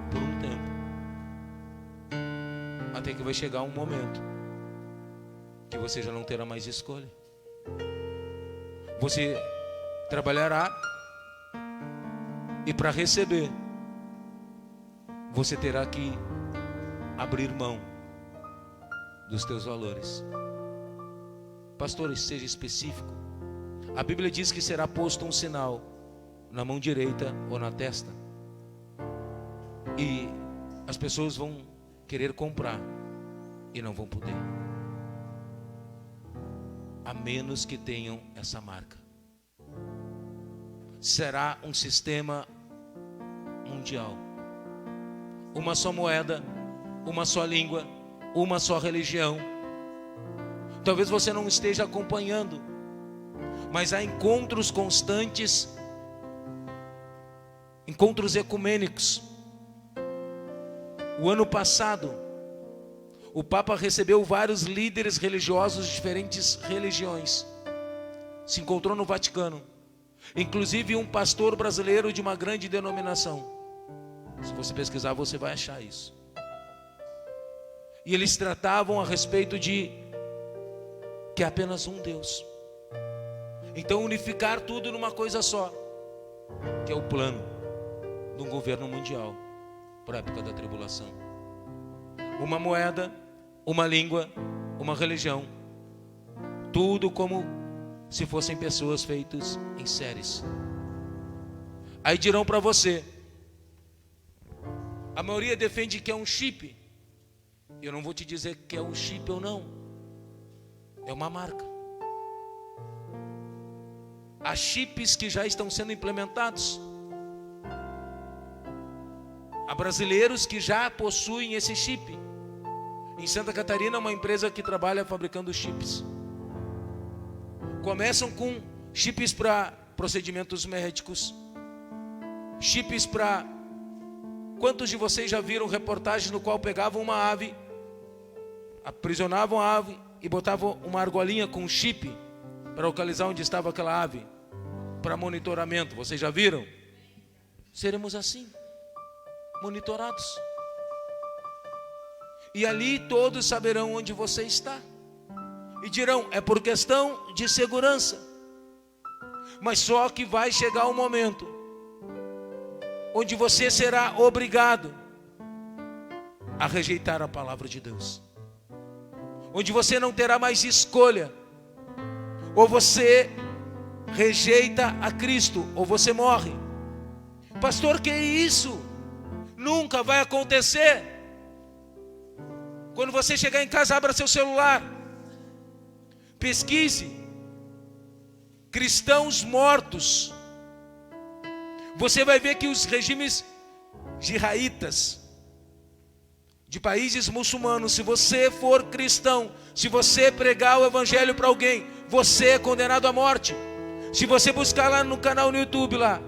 por um tempo, até que vai chegar um momento que você já não terá mais escolha. Você trabalhará e para receber você terá que abrir mão dos teus valores. Pastor, seja específico. A Bíblia diz que será posto um sinal na mão direita ou na testa, e as pessoas vão querer comprar e não vão poder, a menos que tenham essa marca. Será um sistema mundial, uma só moeda, uma só língua, uma só religião. Talvez você não esteja acompanhando, mas há encontros constantes, encontros ecumênicos. O ano passado, o Papa recebeu vários líderes religiosos de diferentes religiões. Se encontrou no Vaticano, inclusive um pastor brasileiro de uma grande denominação. Se você pesquisar, você vai achar isso. E eles tratavam a respeito de que é apenas um Deus. Então unificar tudo numa coisa só, que é o plano de um governo mundial para a época da tribulação. Uma moeda uma língua, uma religião. Tudo como se fossem pessoas feitas em séries. Aí dirão para você, a maioria defende que é um chip. Eu não vou te dizer que é um chip ou não. É uma marca. Há chips que já estão sendo implementados. Há brasileiros que já possuem esse chip. Em Santa Catarina, uma empresa que trabalha fabricando chips. Começam com chips para procedimentos médicos. Chips para... Quantos de vocês já viram reportagens no qual pegavam uma ave, aprisionavam a ave e botavam uma argolinha com um chip para localizar onde estava aquela ave, para monitoramento? Vocês já viram? Seremos assim, monitorados. E ali todos saberão onde você está. E dirão, é por questão de segurança. Mas só que vai chegar um momento onde você será obrigado a rejeitar a palavra de Deus. Onde você não terá mais escolha. Ou você rejeita a Cristo, ou você morre. Pastor, que é isso? Nunca vai acontecer. Quando você chegar em casa, abra seu celular. Pesquise cristãos mortos. Você vai ver que os regimes jihaditas de países muçulmanos, se você for cristão, se você pregar o evangelho para alguém, você é condenado à morte. Se você buscar lá no canal no YouTube lá,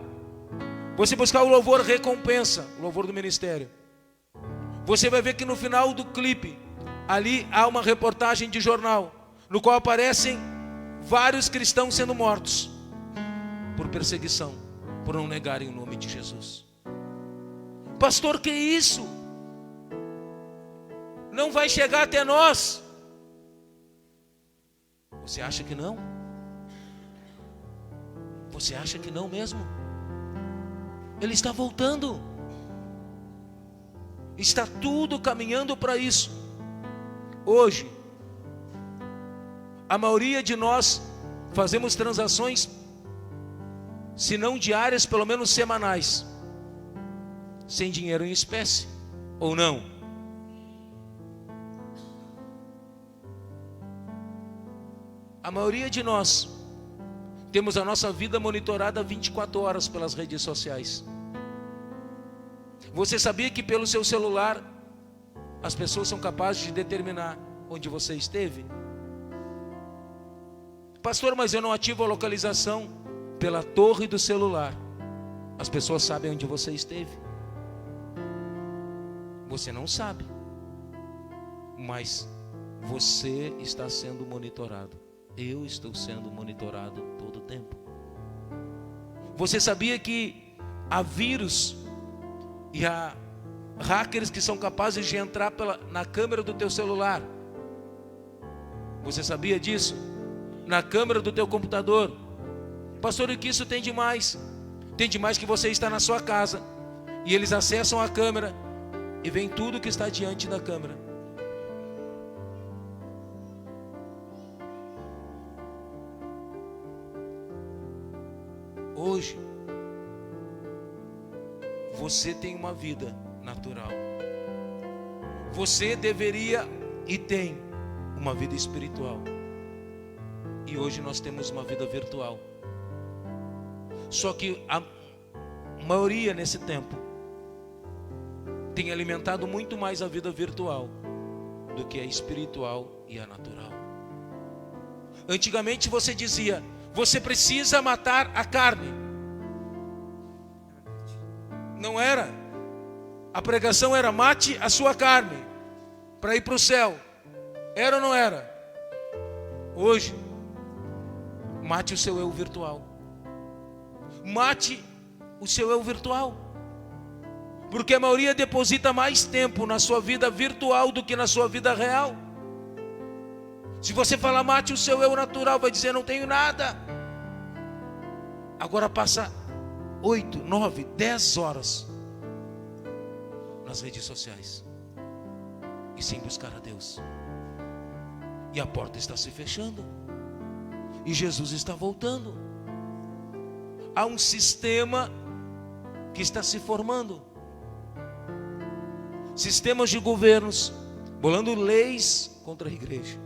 você buscar o louvor recompensa, o louvor do ministério, você vai ver que no final do clipe, ali há uma reportagem de jornal, no qual aparecem vários cristãos sendo mortos por perseguição, por não negarem o nome de Jesus. Pastor, que isso? Não vai chegar até nós. Você acha que não? Você acha que não mesmo? Ele está voltando. Está tudo caminhando para isso. Hoje, a maioria de nós fazemos transações, se não diárias, pelo menos semanais, sem dinheiro em espécie, ou não? A maioria de nós temos a nossa vida monitorada 24 horas pelas redes sociais. Você sabia que pelo seu celular as pessoas são capazes de determinar onde você esteve? Pastor, mas eu não ativo a localização. Pela torre do celular as pessoas sabem onde você esteve. Você não sabe, mas você está sendo monitorado. Eu estou sendo monitorado todo o tempo. Você sabia que há vírus e há hackers que são capazes de entrar na câmera do teu celular? Você sabia disso? Na câmera do teu computador. Pastor, o que isso tem de mais? Tem de mais que você está na sua casa e eles acessam a câmera e veem tudo que está diante da câmera. Hoje, você tem uma vida natural. Você deveria e tem uma vida espiritual. E hoje nós temos uma vida virtual. Só que a maioria nesse tempo tem alimentado muito mais a vida virtual do que a espiritual e a natural. Antigamente você dizia, você precisa matar a carne. Não era. A pregação era, mate a sua carne para ir para o céu. Era ou não era? Hoje, mate o seu eu virtual. Mate o seu eu virtual. Porque a maioria deposita mais tempo na sua vida virtual do que na sua vida real. Se você falar mate o seu eu natural, vai dizer não tenho nada. Agora passa 8, 9, 10 horas nas redes sociais e sem buscar a Deus. E a porta está se fechando. E Jesus está voltando. Há um sistema que está se formando. Sistemas de governos bolando leis contra a igreja.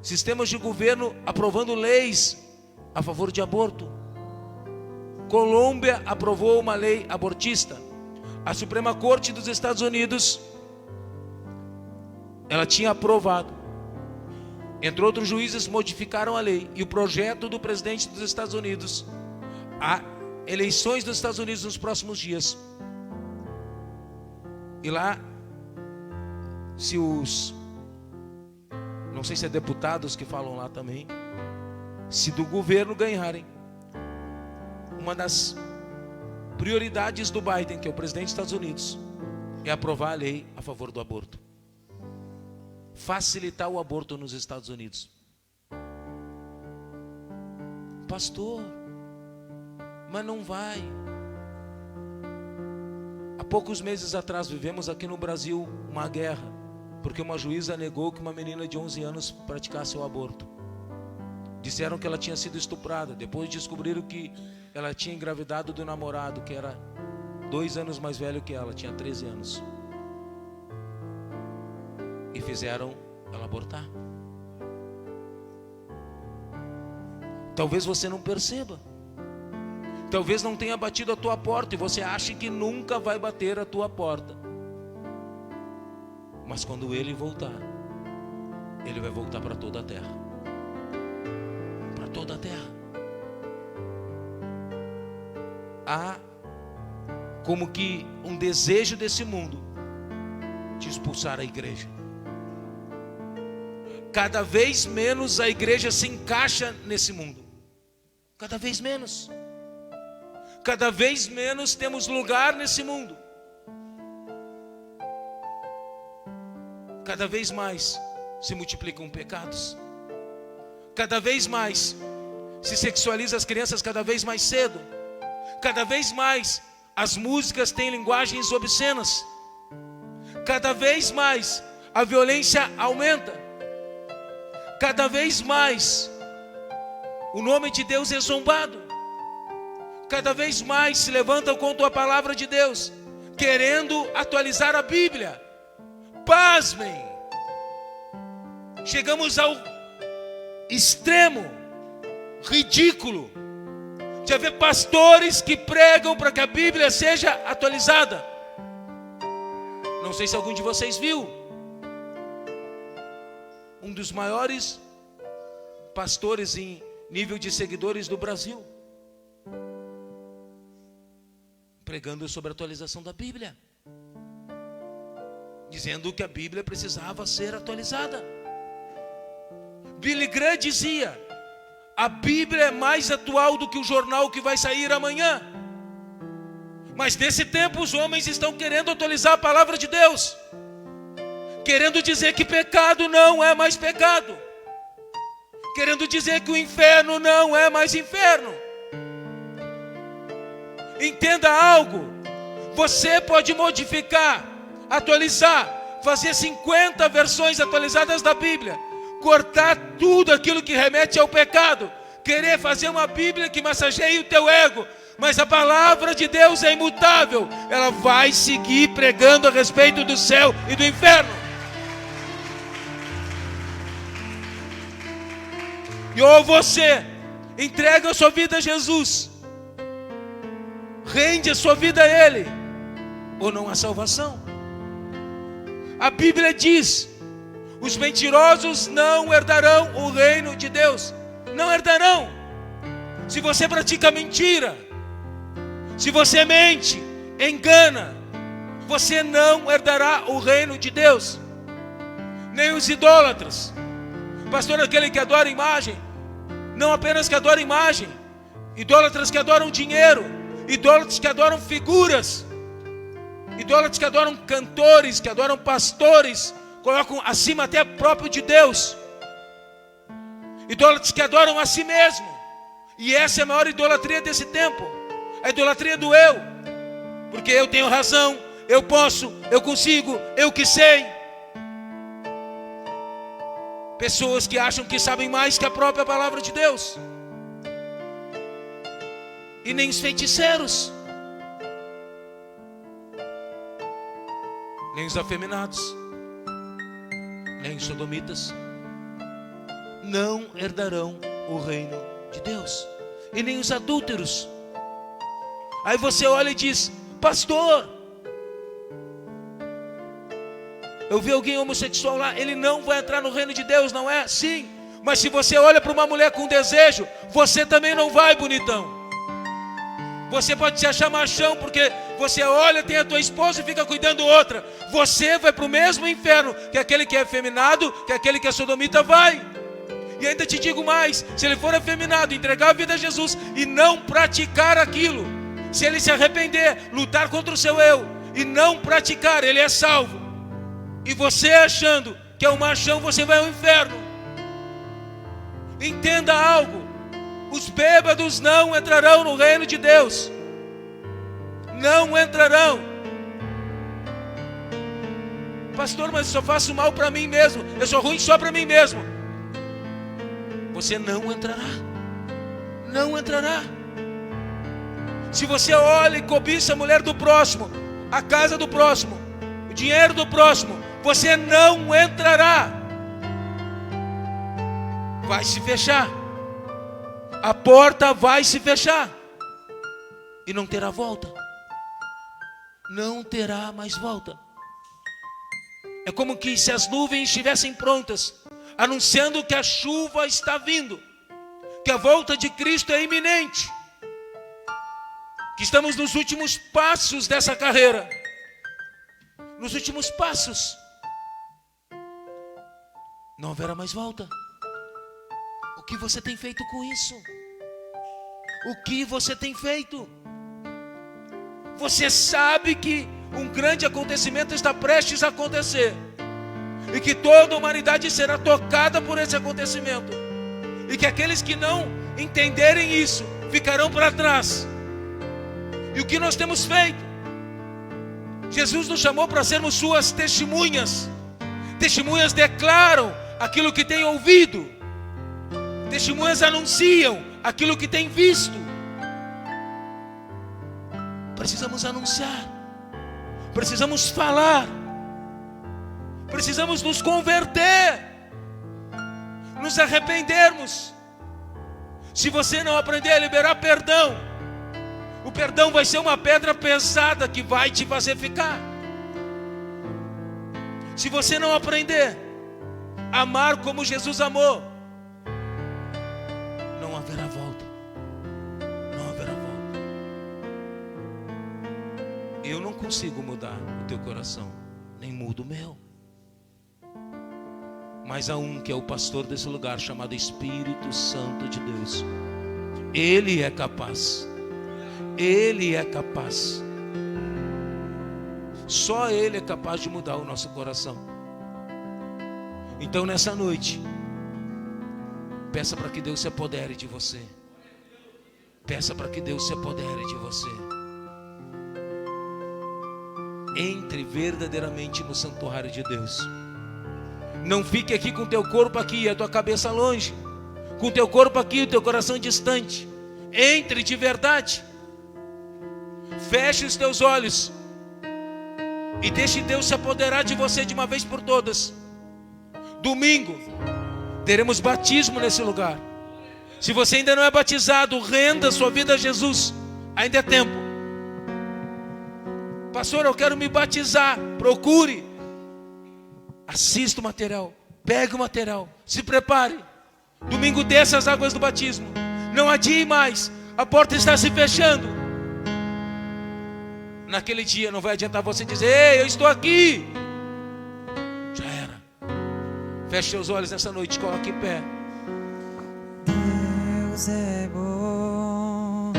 Sistemas de governo aprovando leis a favor de aborto. Colômbia aprovou uma lei abortista. A Suprema Corte dos Estados Unidos, ela tinha aprovado. Entre outros juízes, modificaram a lei. E o projeto do presidente dos Estados Unidos, há eleições dos Estados Unidos nos próximos dias. E lá, se os, não sei se é deputados que falam lá também, se do governo ganharem, uma das prioridades do Biden, que é o presidente dos Estados Unidos, é aprovar a lei a favor do aborto. Facilitar o aborto nos Estados Unidos. Pastor, mas não vai. Há poucos meses atrás vivemos aqui no Brasil uma guerra, porque uma juíza negou que uma menina de 11 anos praticasse o aborto. Disseram que ela tinha sido estuprada. Depois descobriram que ela tinha engravidado do namorado, que era 2 anos mais velho que ela, tinha 13 anos. E fizeram ela abortar. Talvez você não perceba. Talvez não tenha batido a tua porta e você ache que nunca vai bater a tua porta. Mas quando ele voltar, ele vai voltar para toda a terra. Para toda a terra. Há como que um desejo desse mundo de expulsar a igreja. Cada vez menos a igreja se encaixa nesse mundo. Cada vez menos. Cada vez menos temos lugar nesse mundo. Cada vez mais se multiplicam pecados. Cada vez mais se sexualiza as crianças cada vez mais cedo. Cada vez mais as músicas têm linguagens obscenas. Cada vez mais a violência aumenta. Cada vez mais o nome de Deus é zombado. Cada vez mais se levantam contra a palavra de Deus, querendo atualizar a Bíblia. Pasmem! Chegamos ao extremo ridículo de haver pastores que pregam para que a Bíblia seja atualizada. Não sei se algum de vocês viu. Um dos maiores pastores em nível de seguidores do Brasil, pregando sobre a atualização da Bíblia, dizendo que a Bíblia precisava ser atualizada. Billy Graham dizia: a Bíblia é mais atual do que o jornal que vai sair amanhã. Mas nesse tempo os homens estão querendo atualizar a palavra de Deus, querendo dizer que pecado não é mais pecado, querendo dizer que o inferno não é mais inferno. Entenda algo: você pode modificar, atualizar, fazer 50 versões atualizadas da Bíblia, cortar tudo aquilo que remete ao pecado, querer fazer uma Bíblia que massageie o teu ego, mas a palavra de Deus é imutável. Ela vai seguir pregando a respeito do céu e do inferno. E ou você entrega a sua vida a Jesus, rende a sua vida a Ele, ou não há salvação. A Bíblia diz: os mentirosos não herdarão o reino de Deus. Não herdarão. Se você pratica mentira, se você mente, engana, você não herdará o reino de Deus. Nem os idólatras. Pastor, aquele que adora imagem, não apenas que adora imagem, idólatras que adoram dinheiro, idólatras que adoram figuras, idólatras que adoram cantores, que adoram pastores, colocam acima até próprio de Deus. Idólatras que adoram a si mesmo. E essa é a maior idolatria desse tempo. A idolatria do eu. Porque eu tenho razão, eu posso, eu consigo, eu que sei. Pessoas que acham que sabem mais que a própria palavra de Deus. E nem os feiticeiros, nem os afeminados, nem os sodomitas não herdarão o reino de Deus. E nem os adúlteros. Aí você olha e diz: pastor, eu vi alguém homossexual lá, ele não vai entrar no reino de Deus, não é? Sim, mas se você olha para uma mulher com desejo, você também não vai, bonitão. Você pode se achar machão, porque você olha, tem a tua esposa e fica cuidando outra. Você vai para o mesmo inferno que aquele que é afeminado, que aquele que é sodomita vai. E ainda te digo mais, se ele for afeminado, entregar a vida a Jesus e não praticar aquilo, se ele se arrepender, lutar contra o seu eu e não praticar, ele é salvo. E você achando que é um machão, você vai ao inferno. Entenda algo: os bêbados não entrarão no reino de Deus. Não entrarão. Pastor, mas eu só faço mal para mim mesmo, eu sou ruim só para mim mesmo. Você não entrará. Não entrará. Se você olha e cobiça a mulher do próximo, a casa do próximo, o dinheiro do próximo, você não entrará. Vai se fechar. A porta vai se fechar. E não terá volta. Não terá mais volta. É como que se as nuvens estivessem prontas, anunciando que a chuva está vindo, que a volta de Cristo é iminente, que estamos nos últimos passos dessa carreira. Nos últimos passos. Não haverá mais volta. O que você tem feito com isso? O que você tem feito? Você sabe que um grande acontecimento está prestes a acontecer, e que toda a humanidade será tocada por esse acontecimento, e que aqueles que não entenderem isso ficarão para trás. E o que nós temos feito? Jesus nos chamou para sermos suas testemunhas. Testemunhas declaram aquilo que têm ouvido. Testemunhas anunciam aquilo que têm visto. Precisamos anunciar. Precisamos falar. Precisamos nos converter. Nos arrependermos. Se você não aprender a liberar perdão, o perdão vai ser uma pedra pesada que vai te fazer ficar. Se você não aprender a amar como Jesus amou, não haverá volta. Não haverá volta. Eu não consigo mudar o teu coração, nem mudo o meu. Mas há um que é o pastor desse lugar, chamado Espírito Santo de Deus. Ele é capaz. Ele é capaz. Só Ele é capaz de mudar o nosso coração. Então nessa noite, peça para que Deus se apodere de você. Peça para que Deus se apodere de você. Entre verdadeiramente no santuário de Deus. Não fique aqui com teu corpo aqui e a tua cabeça longe, com teu corpo aqui e o teu coração distante. Entre de verdade. Feche os teus olhos e deixe Deus se apoderar de você de uma vez por todas. Domingo teremos batismo nesse lugar. Se você ainda não é batizado, renda sua vida a Jesus. Ainda é tempo. Pastor, eu quero me batizar. Procure. Assista o material. Pegue o material. Se prepare. Domingo desça as águas do batismo. Não adie mais. A porta está se fechando. Naquele dia não vai adiantar você dizer: ei, eu estou aqui. Já era. Feche seus olhos nessa noite, coloque em pé. Deus é bom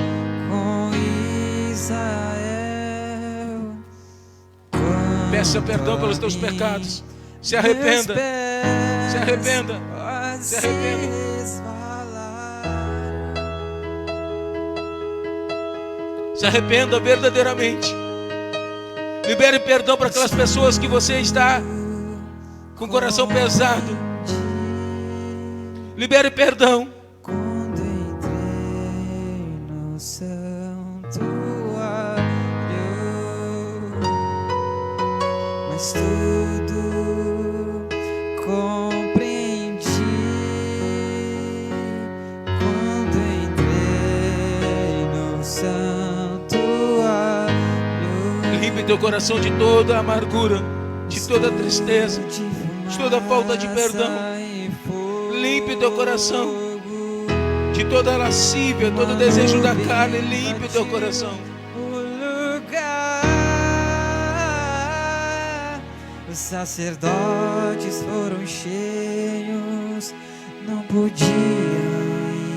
com Israel. Peça perdão pelos teus pecados. Se arrependa. Se arrependa. Se arrependa. Se arrependa verdadeiramente. Libere perdão para aquelas pessoas que você está com o coração pesado. Libere perdão. Quando entrei no santuário, mas tudo compreendi. Quando entrei no santuário, Limpe teu coração de toda amargura, de toda tristeza, de toda falta de perdão. Limpe teu coração de toda lascívia, todo desejo da carne. Limpe teu coração. Os sacerdotes foram cheios, não podiam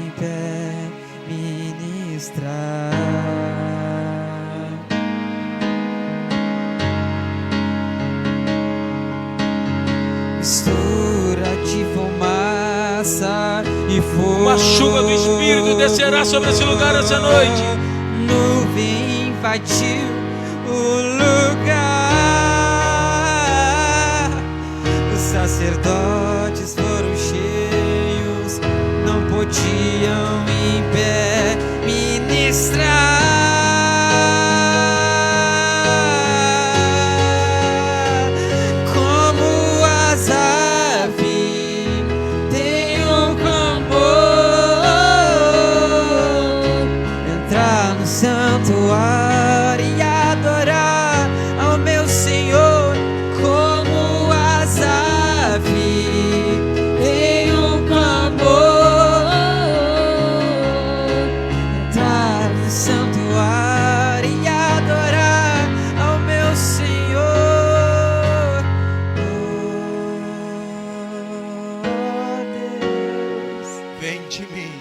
em pé ministrar. Mistura de fumaça e fogo. Uma chuva do Espírito descerá sobre esse lugar essa noite. Nuvem invadiu o lugar. Os sacerdotes foram cheios, não podiam em pé ministrar. Como as aves tem um clamor, entrar no santuário e adorar ao meu Senhor. Como as aves tem um clamor, entrar no santuário e adorar ao meu Senhor. Oh Deus, Vem de mim.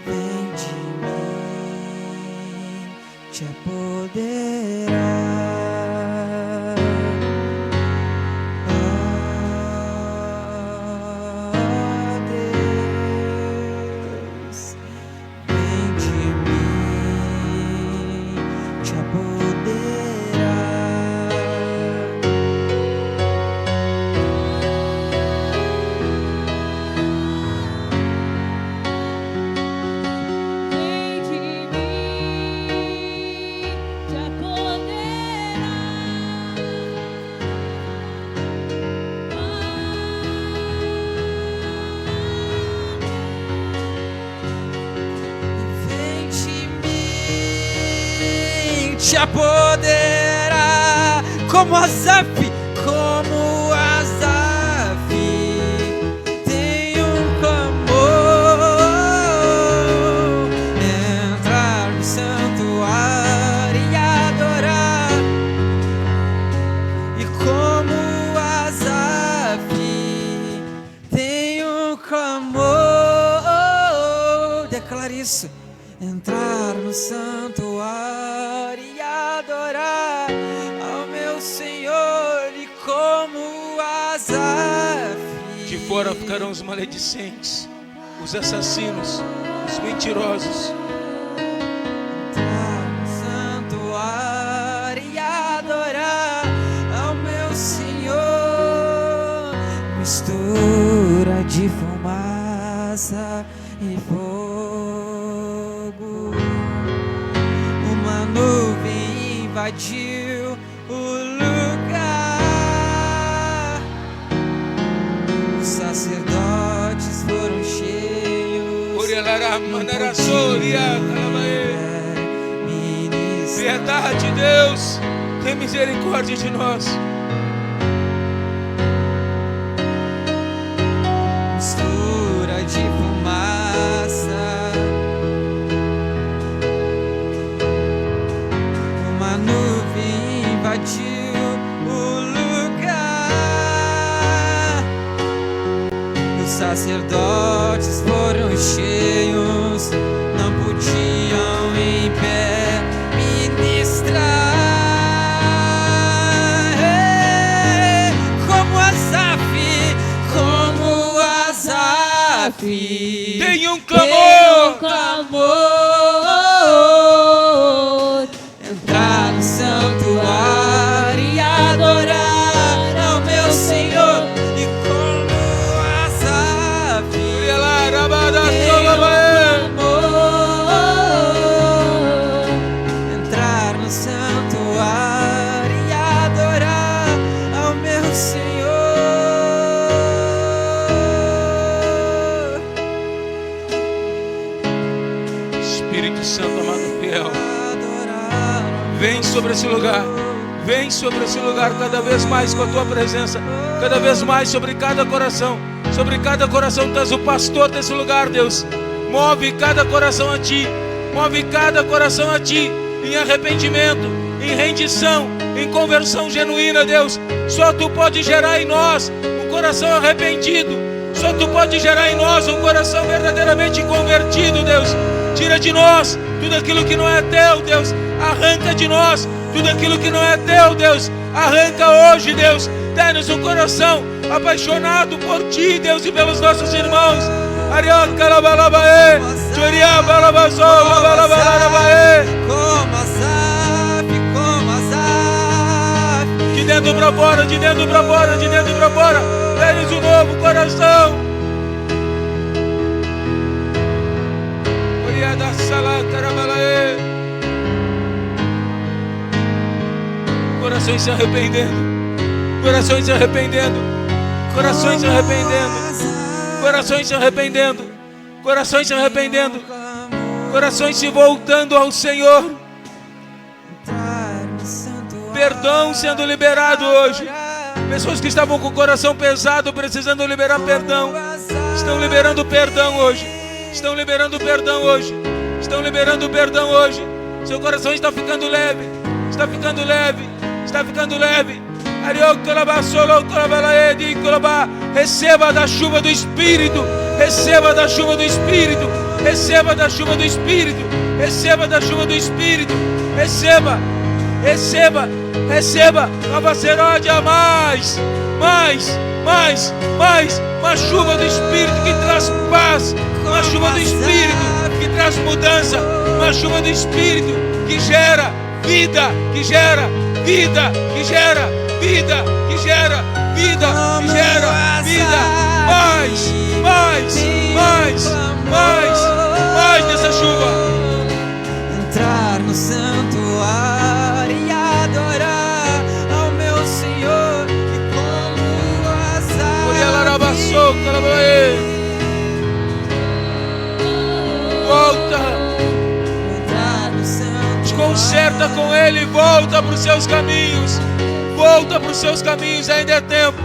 vem de mim te apoderar. Oh Deus, vem de mim te apoderar. Vem de mim te Vem de mim te apoderar. Como Asaf, como Asaf, tem um clamor, entrar no santuário e adorar. E como Asaf, tem um clamor, declara isso. Entrar no santuário e adorar ao meu Senhor. E como Asaf, De fora ficarão os maledicentes, os assassinos, os mentirosos. entrar no santuário e adorar ao meu Senhor. Mistura de fumaça e fogo, uma nuvem invadiu o lugar. Os sacerdotes foram cheios, Orialará, mandará, soria, calamaê. ministrar. Piedade, Deus, tem misericórdia de nós. Mistura de fumaça, uma nuvem invadiu o lugar. Os sacerdotes foram cheios, não podiam em pé ministrar. Como Asaf, como Asaf, Tem um clamor. clamor, entrar no santuário e adorar ao meu Senhor. E como Asaf, Olha lá, sobre esse lugar. Vem sobre esse lugar cada vez mais com a tua presença, cada vez mais sobre cada coração. Sobre cada coração, tu és o pastor desse lugar, Deus. Move cada coração a ti, move cada coração a ti, em arrependimento, em rendição, em conversão genuína, Deus. Só tu pode gerar em nós um coração arrependido. Só tu pode gerar em nós um coração verdadeiramente convertido, Deus. Tira de nós tudo aquilo que não é teu, Deus. Arranca de nós tudo aquilo que não é teu, Deus. Arranca hoje, Deus. Dá-nos um coração apaixonado por ti, Deus, e pelos nossos irmãos. De dentro para fora, de dentro para fora, de dentro para fora. Dá-nos um novo coração. Corações se arrependendo, corações se arrependendo, corações se arrependendo, corações se arrependendo, corações se arrependendo, corações se voltando ao Senhor. Perdão sendo liberado hoje. Pessoas que estavam com o coração pesado, precisando liberar perdão, estão liberando perdão hoje. Estão liberando perdão hoje. Estão liberando perdão hoje. Seu coração está ficando leve. Está ficando leve. Está ficando leve. Receba da chuva do Espírito. Receba da chuva do Espírito. Receba da chuva do Espírito. Receba da chuva do Espírito. Receba. Receba. Receba. Nova Serôdia, mais. Uma chuva do Espírito que traz paz. Uma chuva do Espírito que traz mudança. Uma chuva do Espírito que gera vida, que gera vida, que gera vida, que gera vida, que gera vida. Mais dessa chuva. Entrar no santuário e adorar ao meu Senhor e como as aves. Volta. Conserta com Ele, volta para os seus caminhos. Volta para os seus caminhos, ainda é tempo.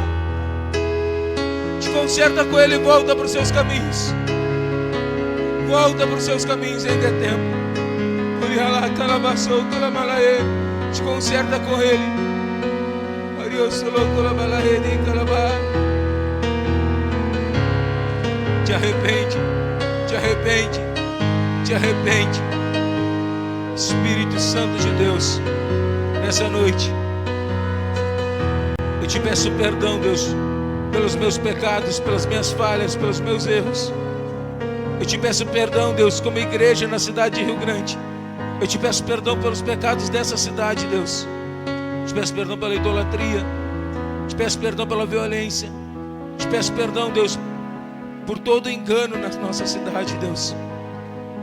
Te conserta com Ele, volta para os seus caminhos. Volta para os seus caminhos, ainda é tempo. Te conserta com Ele. Te arrepende, te arrepende, te arrepende. Espírito Santo de Deus, nessa noite, eu te peço perdão, Deus, pelos meus pecados, pelas minhas falhas, pelos meus erros. Eu te peço perdão, Deus, como igreja na cidade de Rio Grande. Eu te peço perdão pelos pecados dessa cidade, Deus. Te peço perdão pela idolatria. Te peço perdão pela violência. Te peço perdão, Deus, por todo engano na nossa cidade, Deus.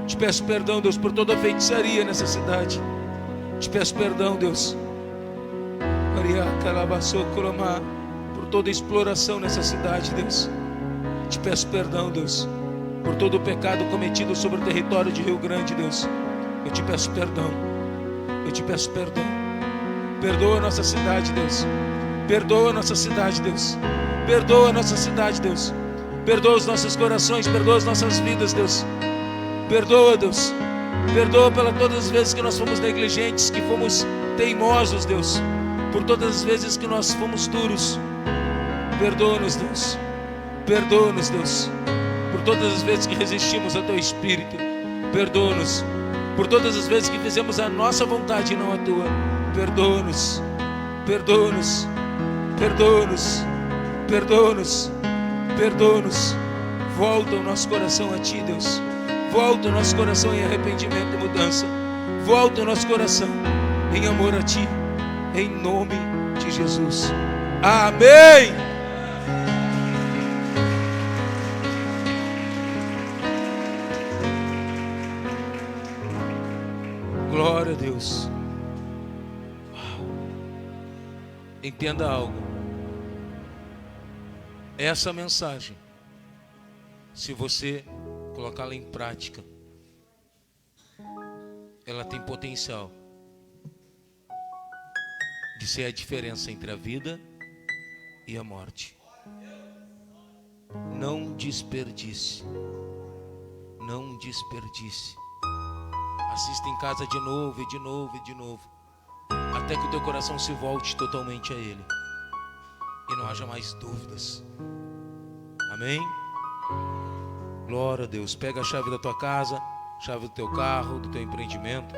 Te peço perdão, Deus, por toda a feitiçaria nessa cidade. Te peço perdão, Deus, por toda a exploração nessa cidade, Deus. Te peço perdão, Deus, por todo o pecado cometido sobre o território de Rio Grande, Deus. Eu te peço perdão. Eu te peço perdão. Perdoa a nossa cidade, Deus. Perdoa a nossa cidade, Deus. Perdoa a nossa cidade, Deus. Perdoa os nossos corações, perdoa as nossas vidas, Deus. Perdoa, Deus. Perdoa pelas todas as vezes que nós fomos negligentes, que fomos teimosos, Deus. Por todas as vezes que nós fomos duros. Perdoa-nos, Deus. Perdoa-nos, Deus. Por todas as vezes que resistimos ao Teu Espírito. Perdoa-nos. Por todas as vezes que fizemos a nossa vontade e não a Tua. Perdoa-nos. Perdoa-nos. Perdoa-nos. Perdoa-nos. Perdoa-nos. Volta o nosso coração a Ti, Deus. Volta o nosso coração em arrependimento e mudança. Volta o nosso coração em amor a Ti. Em nome de Jesus. Amém. Glória a Deus. Uau. Entenda algo. Essa mensagem, se você colocá-la em prática, ela tem potencial de ser a diferença entre a vida e a morte. Não desperdice. Não desperdice. Assista em casa de novo e de novo e de novo, até que o teu coração se volte totalmente a Ele e não haja mais dúvidas. Amém? Glória a Deus. Pega a chave da tua casa, chave do teu carro, do teu empreendimento.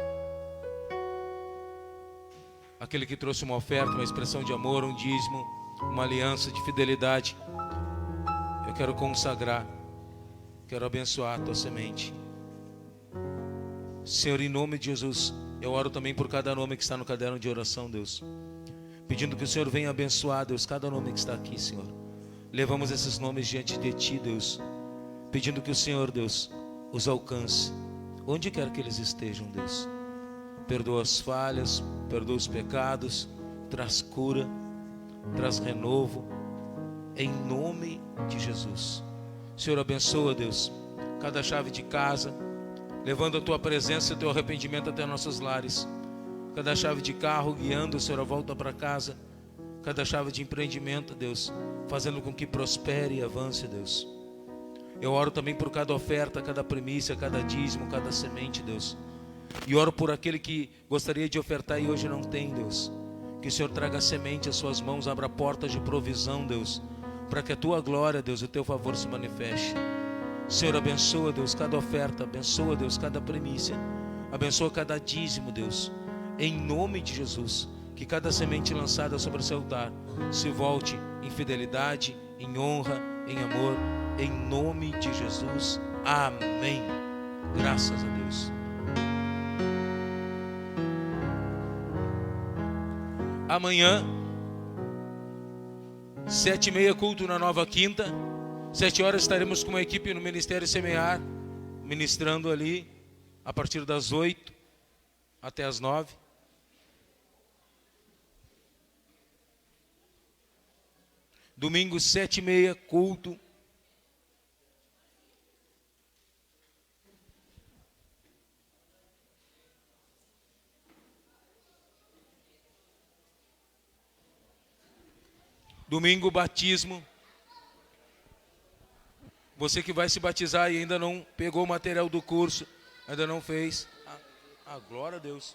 Aquele que trouxe uma oferta, uma expressão de amor, um dízimo, uma aliança de fidelidade, eu quero consagrar, quero abençoar a tua semente. Senhor, em nome de Jesus, eu oro também por cada nome que está no caderno de oração, Deus, pedindo que o Senhor venha abençoar, Deus, cada nome que está aqui, Senhor. Levamos esses nomes diante de Ti, Deus, pedindo que o Senhor, Deus, os alcance, onde quer que eles estejam, Deus. Perdoa as falhas, perdoa os pecados, traz cura, traz renovo, em nome de Jesus. Senhor, abençoa, Deus, cada chave de casa, levando a Tua presença e o Teu arrependimento até nossos lares. Cada chave de carro guiando, Senhor, a volta para casa. Cada chave de empreendimento, Deus, fazendo com que prospere e avance, Deus. Eu oro também por cada oferta, cada primícia, cada dízimo, cada semente, Deus. E oro por aquele que gostaria de ofertar e hoje não tem, Deus. Que o Senhor traga semente às suas mãos, abra portas de provisão, Deus, para que a Tua glória, Deus, e o Teu favor se manifeste. Senhor, abençoa, Deus, cada oferta, abençoa, Deus, cada primícia, abençoa cada dízimo, Deus, em nome de Jesus. Que cada semente lançada sobre o seu altar se volte em fidelidade, em honra, em amor, em nome de Jesus. Amém. Graças a Deus. Amanhã, 7h30, culto na Nova Quinta. 7 horas estaremos com uma equipe no Ministério Semear, ministrando ali, a partir das 8 até as 9. Domingo, 7h30, culto. Domingo, batismo. Você que vai se batizar e ainda não pegou o material do curso, ainda não fez. Glória a Deus.